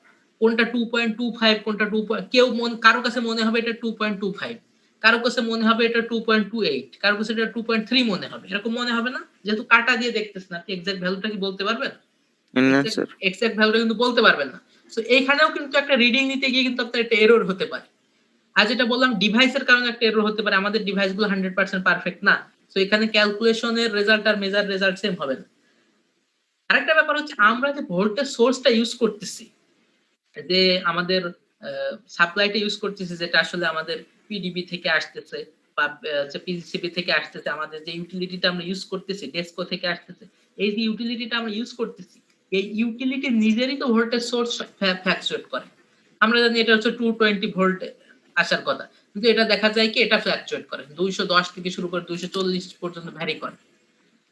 কোনটা 2.25, কোনটা 2, কেউ কারো কাছে মনে হবে এটা 2.25, কারো কাছে মনে হবে এটা 2.28, কারো কাছে এটা 2.3 মনে হবে। এরকম মনে হবে না? যেহেতু কাটা দিয়ে দেখতেছেন, আপনি এক্সাক্ট ভ্যালুটা কি বলতে পারবেন? না স্যার। এক্সাক্ট ভ্যালুটা কিন্তু বলতে পারবেন না। সো এইখানেও কিন্তু একটা রিডিং নিতে গিয়ে কিন্তু আপনার একটা এরর হতে পারে। আর যেটা বললাম ডিভাইসের কারণে একটা এরর হতে পারে, আমাদের ডিভাইসগুলো 100% পারফেক্ট না। সো এখানে ক্যালকুলেশনের রেজাল্ট আর মেজার রেজাল্ট সেম হবে না। আরেকটা ব্যাপার হচ্ছে আমরা যে ভোল্টেজ সোর্সটা ইউজ করতেছি, যে আমাদের সাপ্লাইটা ইউজ করতেছি, যেটা আসলে আমাদের পিডিবি থেকে আসতেছে বা পিসিবি থেকে আসতেছে, আমাদের যে ইউটিলিটিটা আমরা ইউজ করতেছি ডেস্কো থেকে আসতেছে, এই যে ইউটিলিটিটা আমরা ইউজ করতেছি, এই ইউটিলিটি নিজেরই তো ভোল্টেজ সোর্স ফ্ল্যাকচুয়েট করে। আমরা জানি এটা হচ্ছে 220 ভোল্ট আসার কথা, কিন্তু এটা দেখা যায় কি এটা ফ্ল্যাকচুয়েট করে 210 থেকে শুরু করে 240 পর্যন্ত ভ্যারি করে।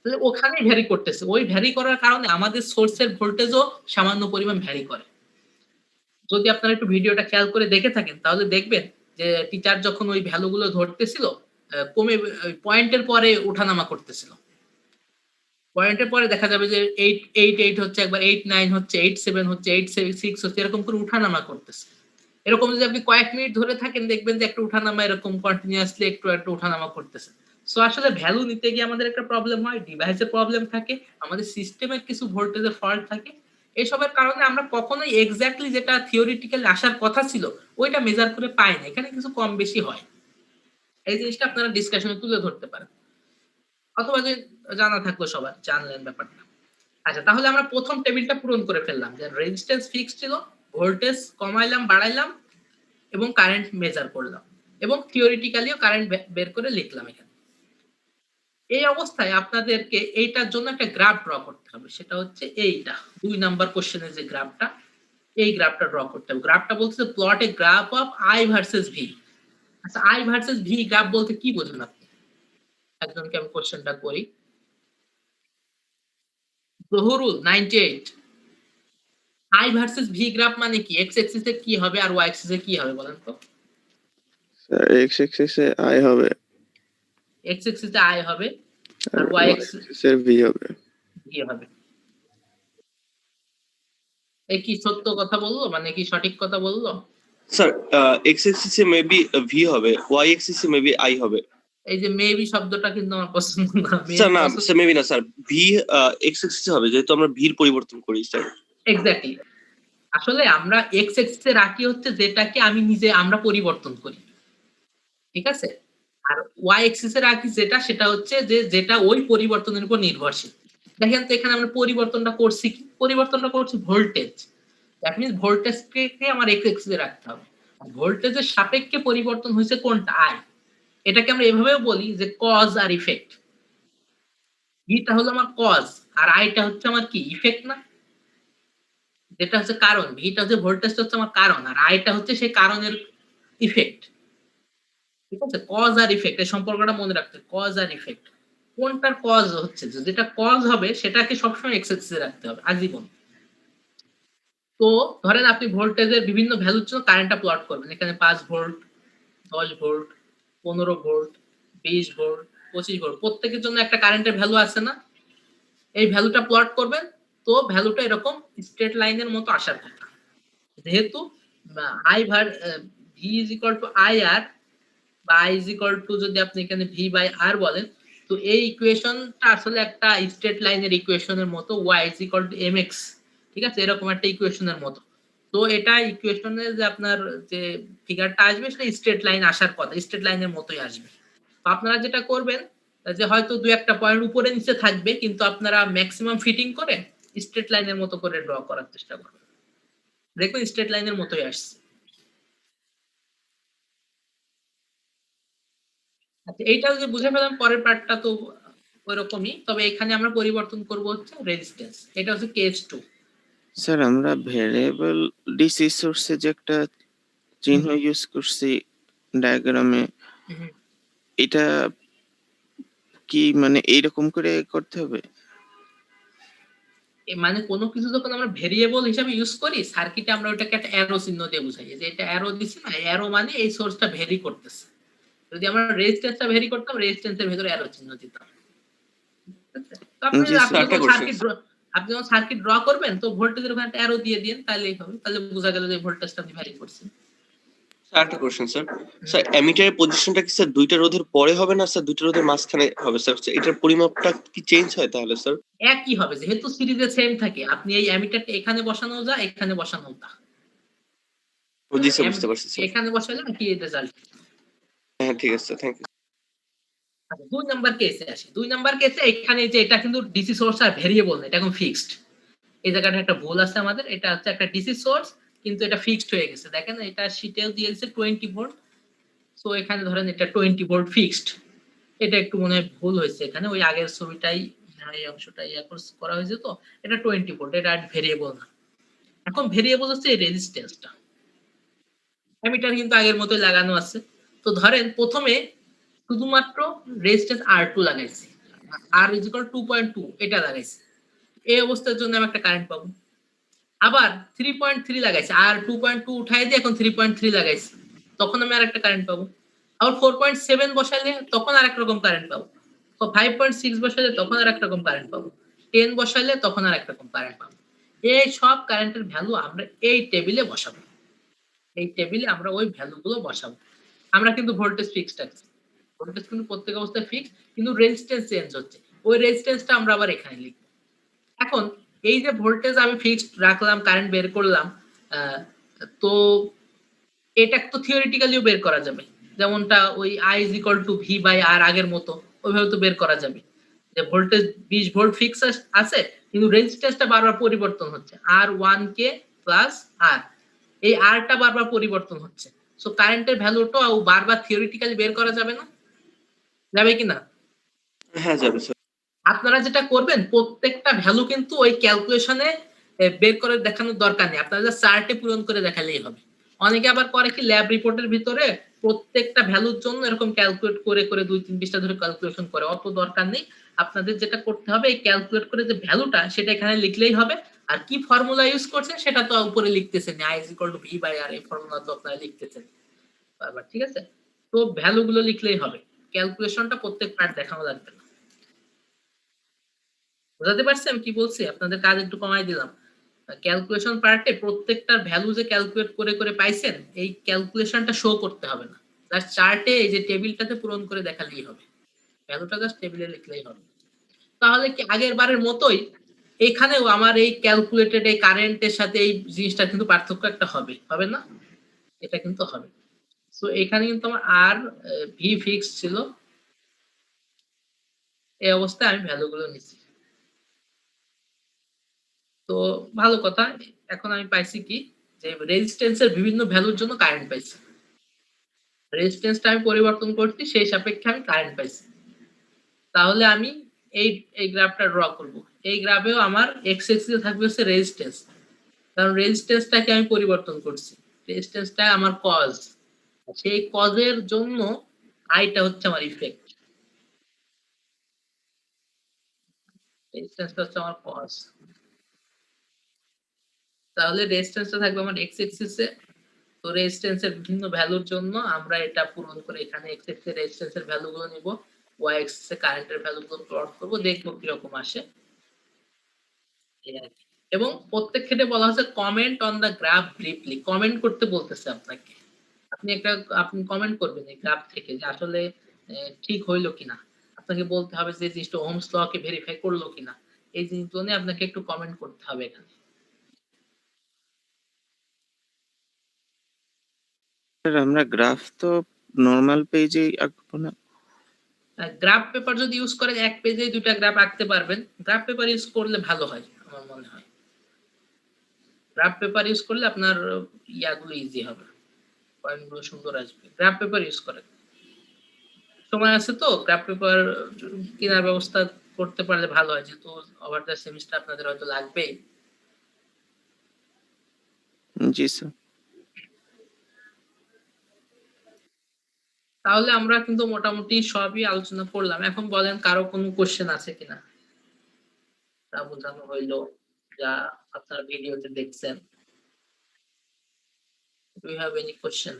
তাহলে ওখানে ভ্যারি করতেছে, ওই ভ্যারি করার কারণে আমাদের সোর্সের ভোল্টেজও সামান্য পরিমাণ ভ্যারি করে। যদি আপনারা একটু ভিডিওটা খেয়াল করে দেখে থাকেন তাহলে দেখবেন যে টিচার যখন ওই ভ্যালুগুলো ধরতেছিল, কমে পয়েন্টের পরে ওঠানামা করতেছিল। পয়েন্টের পরে দেখা যাবে যে 888 হচ্ছে, একবার 89 হচ্ছে, 87 হচ্ছে, 876 হচ্ছে, এরকম করে উঠানামা করতেছে। এরকম যদি আপনি কয়েক মিনিট ধরে থাকেন দেখবেন যে একটা উঠানামা এরকম কন্টিনিউয়াসলি একটু একটু উঠানামা করতেছে। সো আসলে ভ্যালু নিতে গিয়ে আমাদের একটা প্রবলেম হয়, ডিভাইসের প্রবলেম থাকে, আমাদের সিস্টেমের কিছু ভোল্টেজের ফল্ট থাকে। এসবের কারণে আমরা কখনোই এক্স্যাক্টলি যেটা থিওরিটিক্যালি আসার কথা ছিল ওইটা মেজার করে পাই না, এখানে কিছু কম বেশি হয়। এই জিনিসটা আপনারা ডিসকাশনে তুলে ধরতে পারেন, অথবা যে জানা থাকলো সবার, জানলেন ব্যাপারটা। আচ্ছা, তাহলে আমরা প্রথম টেবিলটা পূরণ করে ফেললাম যে রেজিস্ট্যান্স ফিক্সড ছিল, ভোল্টেজ কমাইলাম বাড়াইলাম এবং কারেন্ট মেজার করলাম, এবং থিওরিটিক্যালিও কারেন্ট বের করে লিখলাম এখানে। এই অবস্থায় আপনাদেরকে এইটার জন্য একটা গ্রাফ ড্র করতে হবে, সেটা হচ্ছে এইটা 2 নাম্বার কোশ্চেনের যে গ্রাফটা, এই গ্রাফটা ড্র করতে হবে। গ্রাফটা বলছে plot A graph of I versus V. আচ্ছা, আই ভার্সেস ভি গ্রাফ বলতে কি বোঝেন আপনি? একজনকে আমি কোশ্চেনটা করি। Zahurul 98, I versus V graph মানে কি? এক্স অ্যাক্সিসে কি হবে আর ওয়াই অ্যাক্সিসে কি হবে বলেন তো? স্যার এক্স এক্সিসে আই হবে এক্স অ্যাক্সিসে আই হবে আর আর ওয়াই ওয়াই অ্যাক্সিসে এক্সিসে ভি হবে। ভি হবে। এই কি সত্য কথা বললো, মানে কি সঠিক কথা বললো? স্যার এক্স এক্সিসে মেবি ভি হবে, ওয়াই এক্সিসে মেবি আই হবে। এই যে মেবি শব্দটা কিন্তু আমার পছন্দ না। স্যার না স্যার মেবি না স্যার, ভি এক্স এক্সিসে হবে যেহেতু আমরা ভির পরিবর্তন করি স্যার। এক্স্যাক্টলি, আসলে আমরা এক্স এক্সিসে রাখি হচ্ছে যেটাকে আমি নিজে আমরা পরিবর্তন করি, ঠিক আছে? আর ওয়াই এক্সিসে রাখি যেটা, সেটা হচ্ছে যে যেটা ওই পরিবর্তনের উপর নির্ভরশীল। দেখেন তো এখানে আমরা পরিবর্তনটা করছি কি? পরিবর্তনটা করছি ভোল্টেজ। দ্যাট মিন্স ভোল্টেজকে আমার এক্স এক্সিসে রাখতে হবে। ভোল্টেজের সাপেক্ষে পরিবর্তন হয়েছে কোনটা? আই। এটাকে আমরা এভাবেও বলি যে কজ আর ইফেক্ট। ভিটা হলো আমার কজ আর আইটা হচ্ছে আমার কি? ইফেক্ট না? যেটা হচ্ছে কারণ, ভিটা হচ্ছে ভোল্টেজটা হচ্ছে আমার কারণ আর আইটা হচ্ছে সেই কারণের ইফেক্ট, ঠিক আছে? কজ আর ইফেক্ট এই সম্পর্কটা মনে রাখতে, কজ আর ইফেক্ট। কোনটার কজ হচ্ছে, যেটা কজ হবে সেটাকে সবসময় এক্স এক্সিসে রাখতে হবে আজীবন। তো ধরেন আপনি ভোল্টেজের বিভিন্ন ভ্যালুর জন্য কারেন্টটা প্লট করবেন, এখানে 5 volt, 10 volt, 15 volt, 20 volt, 25 volt, প্রত্যেকের জন্য একটা কারেন্টের ভ্যালু আছে না? এই ভ্যালুটা প্লট করবেন, তো ভ্যালুটা এরকম স্ট্রেট লাইনের মতো আসার কথা। যেহেতু আই ভার V is equal to I R বা আই ইজ ইকুয়াল টু যদি আপনি এখানে ভি বাই আর বলেন, তো এই ইকুয়েশনটা আসলে একটা স্ট্রেট লাইনের ইকুয়েশনের মতো, Y is equal to M X, ঠিক আছে, এরকম একটা ইকুয়েশনের মতো। তো এটা ইকুয়েশনে যে আপনার যে ফিগারটা আসবে সেটা স্ট্রেট লাইন আসার কথা, স্ট্রেট লাইনের মতোই আসবে। তো আপনারা যেটা করবেন যে হয়তো দু একটা পয়েন্ট উপরে নিচে থাকবে, কিন্তু আপনারা ম্যাক্সিমাম ফিটিং করে স্ট্রেট লাইনের মতো করে ড্র করার চেষ্টা করবেন, দেখুন স্ট্রেট লাইনের মতোই আসছে। আচ্ছা, এইটা যে বুঝে পেলাম, পরের পার্টটা তো ওইরকমই, তবে এখানে আমরা পরিবর্তন করব হচ্ছে রেজিস্ট্যান্স, এটা হচ্ছে কেস 2। স্যার আমরা ভেরিয়েবল ডিসি সোর্সে যে একটা চিহ্ন ইউজ করছি ডায়াগ্রামে, এটা কি মানে এইরকম করে করতে হবে? মানে কোনো কিছু যখন আমরা ভেরিয়েবল হিসাবে ইউজ করি সার্কিটে, আমরা ওটাকে একটা অ্যারো চিহ্ন দিয়ে বুঝাই, যে এটা অ্যারো দিছি না, অ্যারো মানে এই সোর্সটা ভেরি করতেছে। যদি আমরা রেজিস্ট্যান্সটা ভেরি করতাম, রেজিস্ট্যান্সের ভিতরে অ্যারো চিহ্ন দিতাম, ঠিক আছে? তো আপনি জি আপনি স্যার। একটা যখন question, সার্কিট আপনি যখন সার্কিট ড্র করবেন, তো ভোল্টেজের ওখানে একটা অ্যারো দিয়ে দিন, তাহলেই হবে, তাহলে বোঝা গেল যে ভোল্টেজটা আপনি ভ্যারি করছেন। একটা কোশ্চেন স্যার। স্যার অ্যামিটারের পজিশনটা কি স্যার দুইটা রোধের পরে হবে না স্যার দুইটা রোধের মাঝখানে হবে স্যার? এটার পরিমাপটা কি চেঞ্জ হয় তাহলে স্যার? একই হবে, যেহেতু সিরিজে সেম থাকে, আপনি এই অ্যামিটারটা এখানে বসানো যা, এখানে বসানো যা, জি স্যার, বুঝতে পারছি স্যার। এখানে বসালে কি রেজাল্ট। হ্যাঁ ঠিক আছে স্যার, থ্যাংক ইউ। আচ্ছা, 2 নাম্বার কেসে আসি। 2 নাম্বার কেসে এখানে যে এটা কিন্তু ডিসি সোর্স আর ভেরিয়েবল না, এটা এখন ফিক্সড। এই জায়গাটা একটা ভুল আছে আমাদের, এটা হচ্ছে একটা ডিসি সোর্স কিন্তু এটা ফিক্সড হয়ে গেছে। দেখেন এটা শীটেও দিয়েছে 20 ভোল্ট, সো এখানে ধরেন এটা 20 ভোল্ট ফিক্সড। এটা একটু মনে হয় ভুল হয়েছে এখানে, ওই আগের ছবিটাই এই অংশটা করা হয়েছে, তো এটা 20 ভোল্ট, এটা ভেরিয়েবল না। এখন ভেরিয়েবল হচ্ছে এই রেজিস্ট্যান্সটা, অ্যামিটার কিন্তু আগের মতোই লাগানো আছে। তো ধরেন প্রথমে শুধুমাত্র রেজিস্ট্যান্স R2 লাগাইছি, R ইজ ইকুয়াল 2.2 এটা লাগাইছি, এই অবস্থার জন্য আমি একটা কারেন্ট পাবো। আবার 3.3 লাগাইছি, আর 2.2 উঠাই দিয়ে এখন 3.3 লাগাইছি, তখন আমি আরেকটা কারেন্ট পাবো। আবার 4.7 বসাইলে তখন আরেক রকম কারেন্ট পাবো। 5.6 বসাইলে তখন আরেক রকম কারেন্ট পাবো। 10 বসাইলে তখন আরেক রকম কারেন্ট পাবো। এই সব কারেন্টের ভ্যালু আমরা এই টেবিলে বসাবো, এই টেবিলে আমরা ওই ভ্যালুগুলো বসাবো। আমরা কিন্তু ভোল্টেজ ফিক্সড আছে, ভোল্টেজ কিন্তু প্রত্যেক অবস্থায় ফিক্সড, কিন্তু রেজিস্ট্যান্স চেঞ্জ হচ্ছে, ওই রেজিস্ট্যান্সটা আমরা আবার এখানে লিখব। এখন এই যে ভোল্টেজ আমি ফিক্সড রাখলাম, কারেন্ট বের করলাম, তো এটা তো থিওরিটিক্যালিও বের করা যাবে, যেমনটা ওই I is equal to V by R আগের মতো ওইভাবে তো বের করা যাবে, যে ভোল্টেজ 20 ভোল্ট ফিক্স আছে, কিন্তু রেজিস্ট্যান্সটা বারবার পরিবর্তন হচ্ছে, R1K প্লাস আর, এই আরটা বারবার পরিবর্তন হচ্ছে, সো কারেন্টের ভ্যালুটাও বারবার থিওরিটিক্যালি বের করা যাবে না, যাবে কিনা? হ্যাঁ যাবে স্যার। আপনারা যেটা করবেন, প্রত্যেকটা ভ্যালু কিন্তু ওই ক্যালকুলেশনে বের করে দেখানোর দরকার নেই, আপনারা জাস্ট চার্টে পূরণ করে দেখালেই হবে। অনেকে আবার করে কি ল্যাব রিপোর্টের ভিতরে প্রত্যেকটা ভ্যালুর জন্য এরকম ক্যালকুলেট করে করে 2-3 পৃষ্ঠা ধরে ক্যালকুলেশন করে, অত দরকার নেই। আপনাদের যেটা করতে হবে, এই ক্যালকুলেট করে যে ভ্যালুটা সেটা এখানে লিখলেই হবে, আর কি ফর্মুলা ইউজ করছেন সেটা তো উপরে লিখতেছেন, I is equal to V by R, এই ফর্মুলা তো আপনারা লিখতেছেন বারবার, ঠিক আছে? তো ভ্যালুগুলো লিখলেই হবে, ক্যালকুলেশনটা প্রত্যেক পার্ট দেখানো লাগবে না। বুঝাতে পারছি আমি কি বলছি? আপনাদের কাজ একটু কমাই দিলাম। ক্যালকুলেশন পার্টে প্রত্যেকটার ভ্যালু যে ক্যালকুলেট করে করে পাইছেন, এই ক্যালকুলেশনটা শো করতে হবে না, জাস্ট চার্টে এই যে টেবিলটাতে পূরণ করে দেখালেই হবে, ভ্যালুটা জাস্ট টেবিলে লিখলেই হবে। তাহলে কি আগের বারের মতোই এখানেও আমার এই ক্যালকুলেটেড এই কারেন্টের সাথে এই জিনিসটা কিন্তু পার্থক্য একটা হবে, হবে না? এটা কিন্তু হবে। সো এখানে কিন্তু আমার আর ভি ফিক্স ছিল, এই অবস্থায় আমি ভ্যালুগুলো নিচ্ছি। তো ভালো কথা, এখন আমি পাইছি কি, যে রেজিস্ট্যান্সের বিভিন্ন ভ্যালুর জন্য কারেন্ট পাইছি, রেজিস্ট্যান্সটা আমি পরিবর্তন করছি, সেই সাপেক্ষে আমি কারেন্ট পাইছি। তাহলে আমি এই এই গ্রাফটা ড্র করব, এই গ্রাফেও আমার এক্স এক্সিসে থাকবে হচ্ছে রেজিস্ট্যান্স, কারণ রেজিস্ট্যান্সটাকে আমি পরিবর্তন করছি, রেজিস্ট্যান্সটা আমার কজ, সেই কজের জন্য আইটা হচ্ছে আমার ইফেক্ট, রেজিস্ট্যান্সটা হচ্ছে আমার কজ। তাহলে রেজিস্ট্যান্সটা থাকবে আমার এক্স এক্সিসে, তো রেজিস্ট্যান্সের বিভিন্ন ভ্যালুর জন্য আমরা এটা পূরণ করে এখানে এক্স এক্সিসে রেজিস্ট্যান্সের ভ্যালুগুলো নিব, ওয়াই এক্সিসে কারেন্টের ভ্যালুগুলো প্লট করব, দেখব কিরকম আসে, এই আর কি। এবং প্রত্যেক ক্ষেত্রে বলা হচ্ছে comment on the graph briefly, comment করতে বলতেছে আপনাকে, আপনি কমেন্ট করবেন এই গ্রাফ থেকে যে আসলে ঠিক হইলো কিনা। আপনাকে বলতে হবে যে জিনিসটা ওহমস ল কে ভেরিফাই করলো কিনা। এই জিনিসগুলো নিয়ে আপনাকে একটু কমেন্ট করতে হবে এখানে। স্যার আমরা গ্রাফ তো নরমাল পেজেই আঁকবো না? গ্রাফ পেপার যদি ইউজ করেন এক পেজে ২ টা গ্রাফ আঁকতে পারবেন। গ্রাফ পেপার ইউজ করলে ভালো হয় আমার মনে হয়। গ্রাফ পেপার ইউজ করলে আপনার ইয়াগুলো ইজি হবে। পয়েন্টগুলো সুন্দর আসবে। গ্রাফ পেপার ইউজ করেন। সময় আছে তো গ্রাফ পেপার কেনার ব্যবস্থা করতে পারলে ভালো হয় যেহেতু ওভার দ্য সেমিস্টার আপনাদের হয়তো লাগবেই। জি স্যার। তাহলে আমরা কিন্তু মোটামুটি সবই আলোচনা করলাম। এখন বলেন কারো কোনো কোয়েশ্চেন আছে কিনা? তা বোঝানো হইলো যা আপনারা ভিডিওতে দেখছেন। Do you have any question?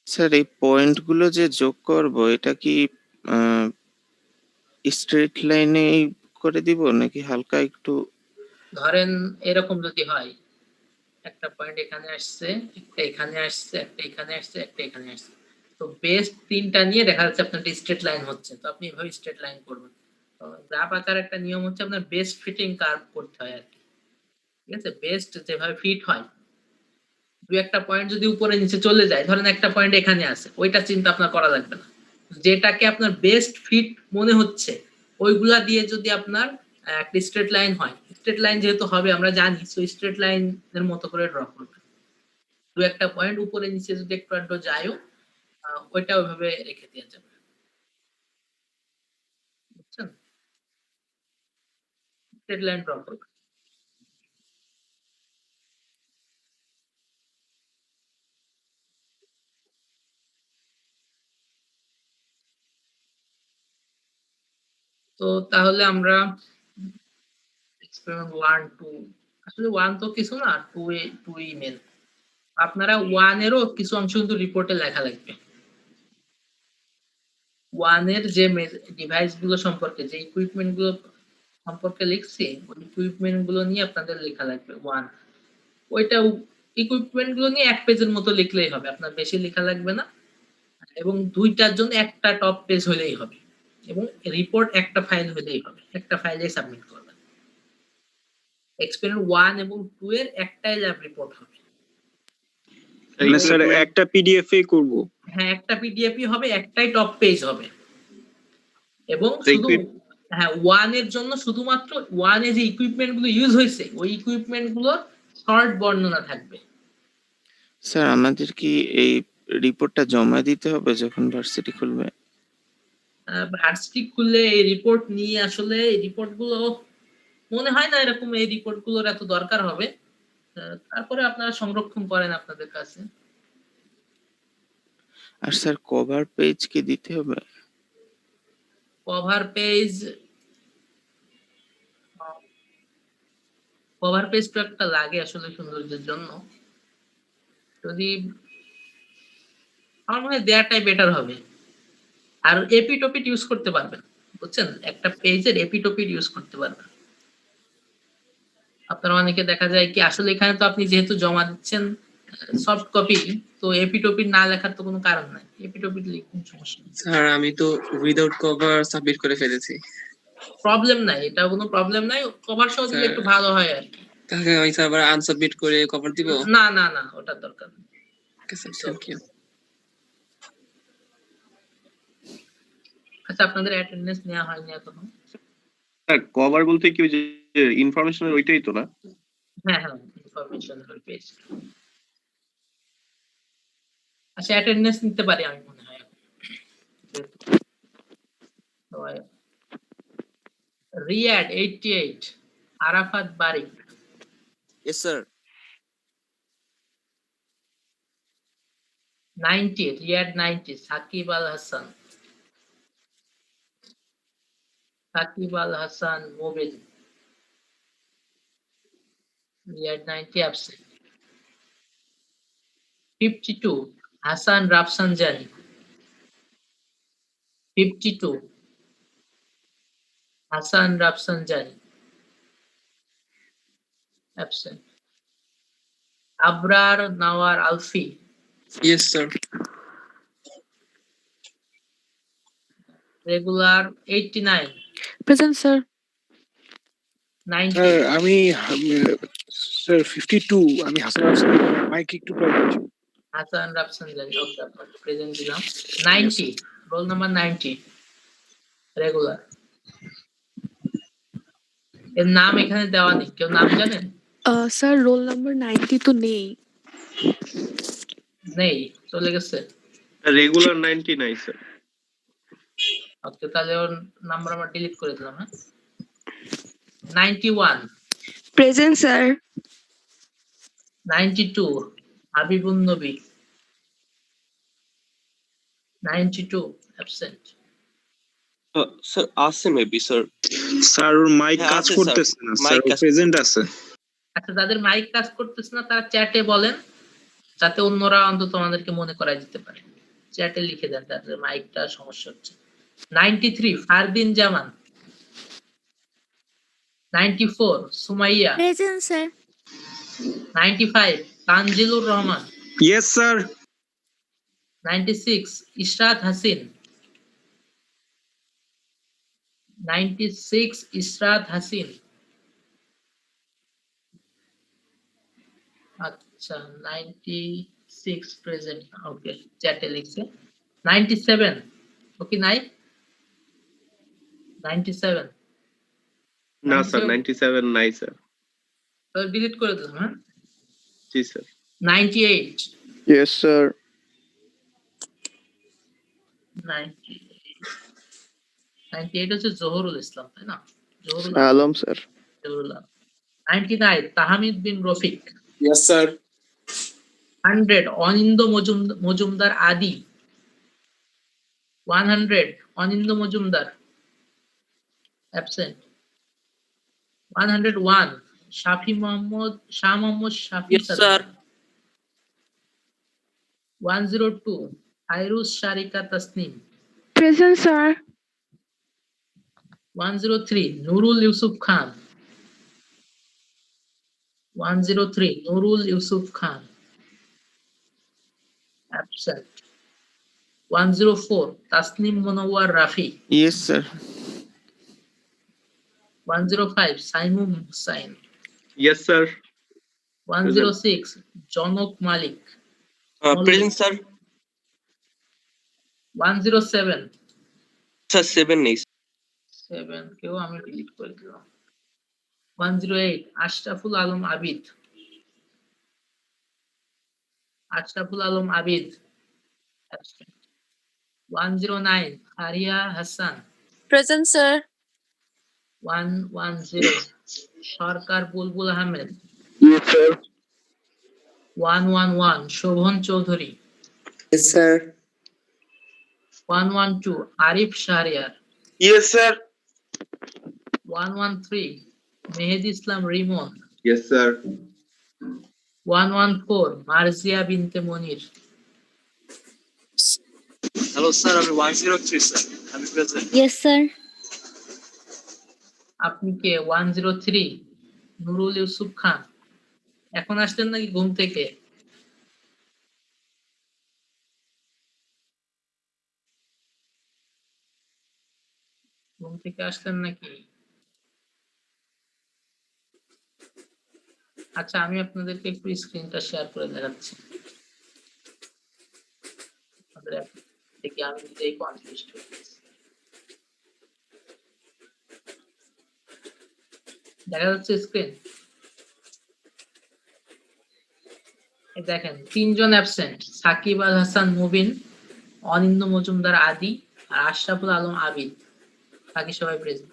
Sir এই পয়েন্ট গুলো যে যোগ করব এটা কি স্ট্রেট লাইনেই করে দিব নাকি হালকা একটু? ধরেন এরকম যদি হয় একটা পয়েন্ট এখানে আসছে, একটা এখানে আসছে, একটা এখানে আসছে, একটা এখানে আসছে। তো বেস ৩ টা নিয়ে দেখা যাচ্ছে আপনার স্ট্রেট লাইন হচ্ছে। তো আপনি এভাবে স্ট্রেট লাইন করবেন। তো গ্রাফ আঁকার একটা নিয়ম হচ্ছে আপনার বেস ফিটিং কার্ভ করতে হয় আরকি। ঠিক আছে? বেস্ট যেভাবে ফিট হয়। ২ একটা পয়েন্ট যদি উপরে নিচে চলে যায়, ধরেন একটা পয়েন্ট এখানে আছে, ওইটা চিন্তা আপনার করা লাগবে না। যেটাকে আপনার বেস্ট ফিট মনে হচ্ছে, ওইগুলা দিয়ে যদি আপনার একটা স্ট্রেট লাইন হয়, স্ট্রেট লাইন যেহেতু হবে আমরা জানি, সো স্ট্রেট লাইন এর মতো করে ড্র করবেন। ২ একটা পয়েন্ট উপরে নিচে যদি একটু আধটু যায়ও, ওইটা ওইভাবে রেখে দেয়া যাবে। বুঝছেন? স্ট্রেট লাইন ড্র করবেন। তো তাহলে আমরা এক্সপেরিমেন্ট 1, 2 আসলে 1 তো কিছু না, 2 ই মেন। আপনারা 1 এরও কিছু অংশ কিন্তু রিপোর্টে লেখা লাগবে। 1 এর যে ডিভাইস গুলো সম্পর্কে যে ইকুইপমেন্ট গুলো সম্পর্কে লিখছি, ওই ইকুইপমেন্ট গুলো নিয়ে আপনাদের লেখা লাগবে 1। ওইটা ইকুইপমেন্ট গুলো নিয়ে ১ পেজের মতো লিখলেই হবে। আপনার বেশি লেখা লাগবে না। এবং ২ টার জন্য একটা টপ পেজ হলেই হবে। এবং রিপোর্ট একটা ফাইল হলেই হবে। একটা ফাইলেই সাবমিট করবেন। এক্সপেরিমেন্ট 1 এবং 2 এর একটাই ল্যাব রিপোর্ট হবে। মানে স্যার একটা পিডিএফ এ করব। হ্যাঁ, একটা পিডিএফই হবে, একটাই টপ পেজ হবে। এবং শুধু হ্যাঁ 1 এর জন্য শুধুমাত্র 1 এ যে ইকুইপমেন্ট গুলো ইউজ হয়েছে ওই ইকুইপমেন্ট গুলোর শর্ট বর্ণনা থাকবে। স্যার আমাদের কি এই রিপোর্টটা জমা দিতে হবে যখন ভার্সিটি খুলবে? ভার্সিটি খুললে এই রিপোর্ট নিয়ে আসলে এই রিপোর্ট গুলো মনে হয় না এরকম এই রিপোর্ট গুলোর এত দরকার হবে। তারপরে আপনারা সংরক্ষণ করেন আপনাদের কাছে। আর স্যার কভার পেজ কি দিতে হবে? কভার পেজ কভার পেজ তো একটা লাগে আসলে সৌন্দর্যের জন্য। যদি আমার মনে হয় দেয়াটাই বেটার হবে। আর এপিটোপিট ইউজ করতে পারবেন। বুঝছেন? একটা পেজের এপিটোপিট ইউজ করতে পারবেন। আপনারা অনেকে দেখা যায় কি আসলে এখানে তো আপনি যেহেতু জমা দিচ্ছেন সফট কপি, তো এপিটোপিট না লেখার তো কোনো কারণ নাই। এপিটোপিট লিখুন, সমস্যা নেই। স্যার আমি তো উইদাউট কভার সাবমিট করে ফেলেছি। প্রবলেম নাই। এটা কোনো প্রবলেম নাই। কভার সহ দিলে স্যার একটু ভালো হয় আরকি। তাহলে আমি স্যার আবার আনসাবমিট করে কভার দিব? না, ওটার দরকার নেই। Okay sir, It's thank okay. You. আচ্ছা আপনাদের অ্যাটেন্ডেন্স নেওয়া হয়নি এখনো? স্যার কভার বলতে কি ওই যে ইনফরমেশনের ওইটাই তো না? হ্যাঁ, ইনফরমেশন এর পেজ। আচ্ছা অ্যাটেন্ডেন্স নিতে পারি আমি মনে হয় এখন। সবাই Riyad 88, Arafat Barik Yes, sir. 90, Riyad 90, Sakib Al Hasan Mobil, Riyad 90 absent. 52, Hasan Rafsanjani 52, Hasan Rafsanjani absent. Abrar Nawar Alfi, Yes, sir. Regular 89, present sir. 90, sir আমি স্যার 52 আমি হাসান হাসান মাইক একটু প্রবলেম ছিল। হাসান রাফসান জানি। ওকে, আপনাকে প্রেজেন্ট দিলাম। 90, রোল নাম্বার 90, রেগুলার। এর নাম এখানে দেওয়া নেই, কেউ নাম জানেন? স্যার রোল নাম্বার 90 তো নেই। নেই, চলে গেছে। রেগুলার 90 নাই স্যার। ওকে, তাহলে ওর নাম্বার আমরা ডিলিট করে দিলাম। হ্যাঁ, 91, প্রেজেন্ট স্যার। 92, হাবিবুন নবী, 92, অ্যাবসেন্ট। স্যার আছে মেবি স্যার। স্যার ওর মাইক হ্যাঁ, কাজ আছে, করতেছে স্যার। না স্যার, মাইক ও কাজ প্রেজেন্ট আছে। আচ্ছা, যাদের মাইক কাজ করতেছে না তারা চ্যাটে বলেন, যাতে অন্যরা অন্তত আমাদেরকে মনে করাই দিতে পারে। চ্যাটে লিখে দেন তাদের মাইকটা সমস্যা হচ্ছে। 93, Fardin Zaman, 94, Sumaiya, present sir. 95, Tanzilur Rahman, yes sir. 96, Ishrat Hasin, 96, Ishrat Hasin. আচ্ছা, 96 প্রেজেন্ট। ওকে, চ্যাটে লিখছে। 97, ওকে নাই? 97, না স্যার 97 নাই স্যার। তো ডিলিট করে দিলাম। হ্যাঁ, জি স্যার। 98, yes sir. 98 হচ্ছে জহুরুল ইসলাম, তাই না? Zahurul Alam sir. Zahurul Alam. 99, Tahmid Bin Rafiq. Yes, sir. 100, Anindo Majumdar Adi. 100, Anindo Majumdar, absent. 101, Shah Mohammad Shafi Yes, Sardar. sir. 102, Fairuz Sharika Tasnim. Present sir. 103, Nurul Yusuf Khan. 103, Nurul Yusuf Khan, absent. 104, Tasnim Monowar Rafi. Yes sir. 105, Saimum Hussain. Yes sir. 106, Janak মালিক। Present sir. 107, স্যার 7 নেই। 7 কেউ আমি ডিলিট করে দিলাম। 108, Ashraful Alam Abid. Ashraful Alam Abid, absent. 109, Aria Hasan. Present sir. 110, Sarkar Bulbul Ahmed. Yes sir. 111, Shovon Chowdhury. Yes, sir. 112, Arif Shahriar. Yes, sir. 113, Mehedi Islam Rimon. Yes, sir. 114, Marzia Binte Monir. Hello, sir. I'm 103, sir. I'm present. Yes sir. আপনি কে? 103, নুরুল ইউসুফ খান। এখন আসলেন নাকি ঘুম থেকে? ঘুম থেকে আসলেন নাকি? আচ্ছা, আমি আপনাদেরকে একটু স্ক্রিনটা শেয়ার করে দেখাচ্ছি। আপনাদের app থেকে আমি নিজেই কনফিউজড হয়ে গেছি। দেখা যাচ্ছে স্ক্রিন? দেখেন, 3 জন অ্যাবসেন্ট, সাকিব আল হাসান মুবিন, অনিন্দ মজুমদার আদি আর আশরাফুল আলম আবিদ। বাকি সবাই প্রেজেন্ট।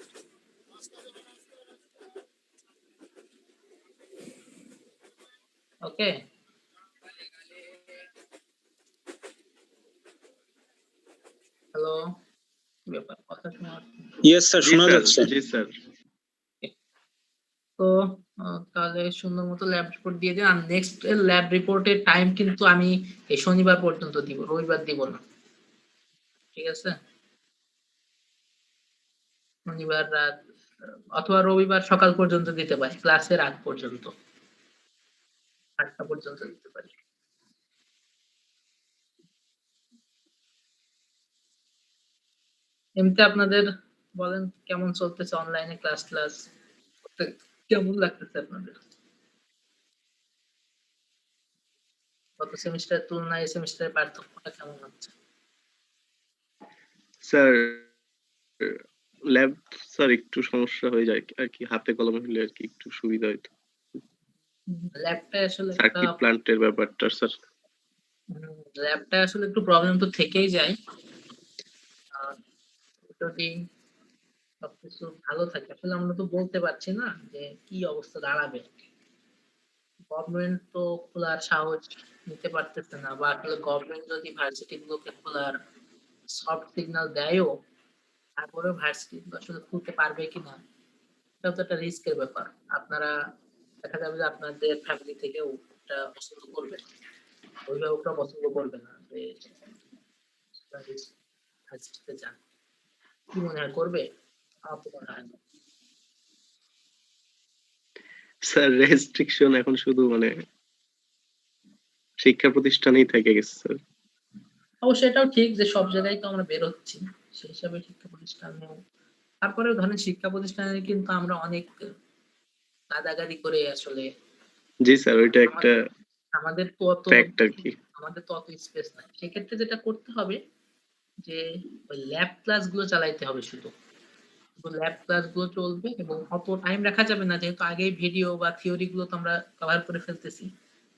ওকে, হ্যালো, ব্যাপার কথা শোনা যাচ্ছে না। ইয়েস স্যার, জি শোনা স্যার। যাচ্ছে। জি স্যার। তো তাহলে সুন্দর মতো ল্যাব রিপোর্ট দিয়ে দিন। আর নেক্সট ল্যাব রিপোর্টের টাইম কিন্তু আমি এই শনিবার পর্যন্ত দিব, রবিবার দিব না। ঠিক আছে, শনিবার রাত অথবা রবিবার সকাল পর্যন্ত দিতে পারি, ক্লাসের আগ পর্যন্ত। 8টা পর্যন্ত দিতে পারি। এমনিতে আপনাদের বলেন কেমন চলতেছে অনলাইনে ক্লাস করতে কেমন লাগতেছে আপনাদের? গত সেমিস্টারের তুলনায় এই সেমিস্টারের পার্থক্যটা কেমন হচ্ছে? স্যার ল্যাব স্যার একটু সমস্যা হয়ে যায় আর কি, হাতে কলমে হলে আর কি একটু সুবিধা হইতো। ল্যাবটা আসলে একটা সার্কিট প্লান্টের ব্যাপারটা স্যার। ল্যাবটা আসলে একটু প্রবলেম তো থেকেই যায়। যদি সবকিছু ভালো থাকে, আসলে আমরা তো বলতে পারছি না যে কি অবস্থা দাঁড়াবে। গভর্নমেন্ট তো খোলার সাহস নিতে পারতেছে না, বা আসলে গভর্নমেন্ট যদি ভার্সিটি গুলোকে খোলার সফট সিগন্যাল দেয়ও, তারপরে ভার্সিটি গুলো আসলে খুলতে পারবে কিনা, এটাও তো একটা রিস্কের ব্যাপার। আপনারা দেখা যাবে যে আপনাদের ফ্যামিলি থেকেও এটা পছন্দ করবে, অভিভাবকরা পছন্দ করবে না যে ভার্সিটিতে যান। কি মনে হয় করবে? আমার তো মনে হয় না। স্যার রেস্ট্রিকশন এখন শুধু মানে শিক্ষা প্রতিষ্ঠানেই থেকে গেছে স্যার। অবশ্যই এটাও ঠিক যে সব জায়গায় তো আমরা বের হচ্ছি, সেই হিসাবে শিক্ষা প্রতিষ্ঠানেও তারপরেও ধরেন শিক্ষা প্রতিষ্ঠানে কিন্তু আমরা অনেক গাদাগাদি করে আসলে জি স্যার, ওইটা একটা আমাদের তো অত ফ্যাক্ট আর কি। আমাদের তো অত স্পেস নাই। সেক্ষেত্রে যেটা করতে হবে যে ওই ল্যাব ক্লাস গুলো চালাইতে হবে শুধু। ল্যাব ক্লাস গুলো চলবে এবং অত টাইম রাখা যাবে না, যেহেতু আগেই ভিডিও বা থিওরি গুলো তো আমরা কভার করে ফেলতেছি।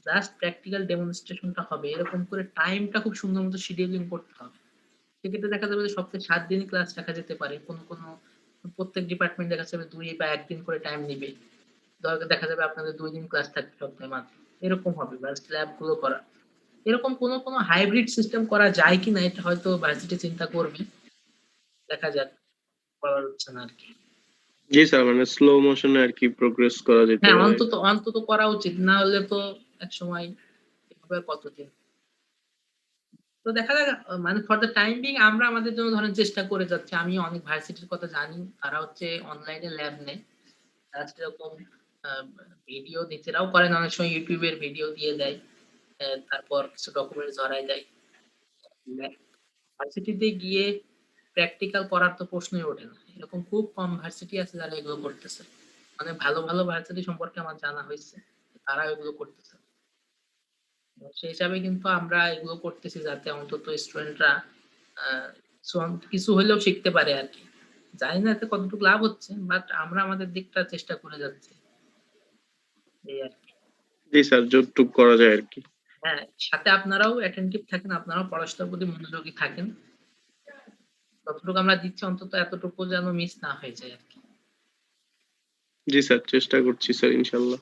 জাস্ট প্র্যাকটিক্যাল ডেমনস্ট্রেশনটা হবে, এরকম করে টাইমটা খুব সুন্দর মতো শিডিউলিং করতে হবে। সেক্ষেত্রে দেখা যাবে যে সপ্তাহে 7 দিনই ক্লাস রাখা যেতে পারে। কোনো প্রত্যেক ডিপার্টমেন্ট দেখা যাবে 2 বা 1 দিন করে টাইম নিবে। দেখা যাবে আপনাদের 2 দিন ক্লাস থাকবে সপ্তাহে মাত্র। এরকম হবে ব্যাস ল্যাব গুলো করা। এরকম কোনো হাইব্রিড সিস্টেম করা যায় কিনা এটা হয়তো ভার্সিটি চিন্তা করবে। দেখা যাক, করা হচ্ছে না আরকি। জি স্যার, মানে স্লো মোশনে আর কি প্রোগ্রেস করা যেতে হ্যাঁ, পারে। অন্তত করা উচিত। না হলে তো একসময় এভাবে কতদিন। তো দেখা যাক, মানে ফর দ্য টাইম বিং আমরা আমাদের জন্য ধরেন চেষ্টা করে যাচ্ছি। আমি অনেক ভার্সিটির কথা জানি। তারা হচ্ছে অনলাইনে ল্যাব নেয়। তারা সেরকম আ ভিডিও নিজেরাও করেন, অনেক সময় YouTube এর ভিডিও দিয়ে দেয়। তারপর কিছু ডকুমেন্টস ধরায় দেয়। ভার্সিটিতে গিয়ে প্র্যাকটিক্যাল করার তো প্রশ্নই ওঠে না। এরকম খুব কম ভার্সিটি আছে যারা এগুলো করতেছে। মানে ভালো ভার্সিটি সম্পর্কে আমার জানা হইছে। তারা এগুলো করতেছে। সেই হিসাবে কিন্তু আমরা এগুলো করতেছি যাতে অন্তত স্টুডেন্টরা আ কিছু হইলেও শিখতে পারে আরকি। জানি না এতে কতটুকু লাভ হচ্ছে, বাট আমরা আমাদের দিকটা চেষ্টা করে যাচ্ছি। এই আরকি। জি স্যার, যতটুকু করা যায় আর কি। হ্যাঁ, সাথে আপনারাও অ্যাটেনটিভ থাকেন, আপনারাও পড়াশোনার প্রতি মনোযোগী থাকেন। যতটুকু আমরা দিচ্ছি অন্তত এতটুকু যেন মিস না হয়ে যায় আরকি। জি স্যার, চেষ্টা করছি স্যার ইনশাআল্লাহ।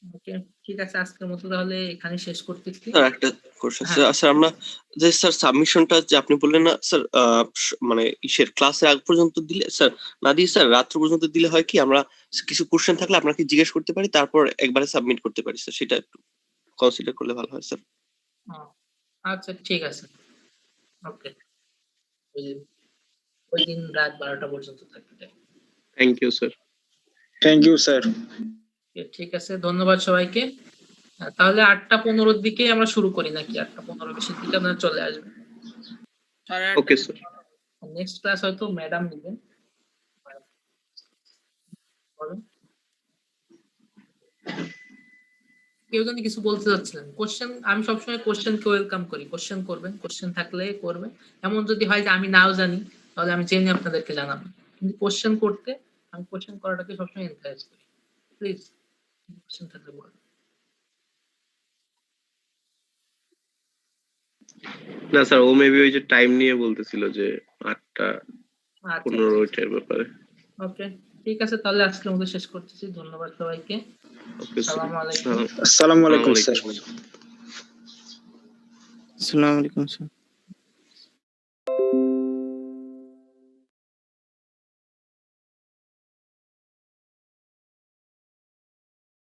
ওকে, ঠিক আছে, আজকের মতো তাহলে এখানে শেষ করতেছি। স্যার একটা কোশ্চেন হ্যাঁ। স্যার, আমরা যে স্যার সাবমিশনটা যে আপনি বললেন না স্যার, মানে ইসের ক্লাসের আগ পর্যন্ত দিলে স্যার না দিয়ে স্যার রাত্র পর্যন্ত দিলে হয় কি, আমরা কিছু কোশ্চেন থাকলে আপনাকে জিজ্ঞেস করতে পারি, তারপর একবারে সাবমিট করতে পারি স্যার, সেটা একটু কনসিডার করলে ভালো হয় স্যার। আচ্ছা, ঠিক আছে। ওকে। ওই দিন রাত 12টা পর্যন্ত থাকবে। Thank you sir. Thank you sir. ঠিক আছে, ধন্যবাদ সবাইকে। তাহলে 8টা 15 র দিকে আমরা শুরু করি নাকি? 8টা 15 20 দিকে আপনারা চলে আসবেন। Okay sir. নেক্সট ক্লাস হয়তো ম্যাডাম নেবেন। বলেন। কেউ জানি কিছু বলতে চাচ্ছিলেন? কোশ্চেন, আমি সবসময় কোশ্চেনকে ওয়েলকাম করি। কোশ্চেন করবেন, কোশ্চেন থাকলে করবেন। এমন যদি হয় যে আমি নাও জানি, তাহলে আমি জেনে আপনাদেরকে জানাবো। কিন্তু কোশ্চেন করতে, আমি কোশ্চেন করাটাকে সবসময় এনকারেজ করি। প্লিজ কোশ্চেন থাকলে বলুন। না স্যার, ও মেবি ওই যে টাইম নিয়ে বলতেছিল যে 8টা আচ্ছা, 15 ওইটার ব্যাপারে। ওকে, ঠিক আছে, তাহলে আজকের মতো শেষ করতেছি। ধন্যবাদ সবাইকে। Okay sir. আসসালামু আলাইকুম। আসসালামু আলাইকুম স্যার। আসসালামু আলাইকুম স্যার।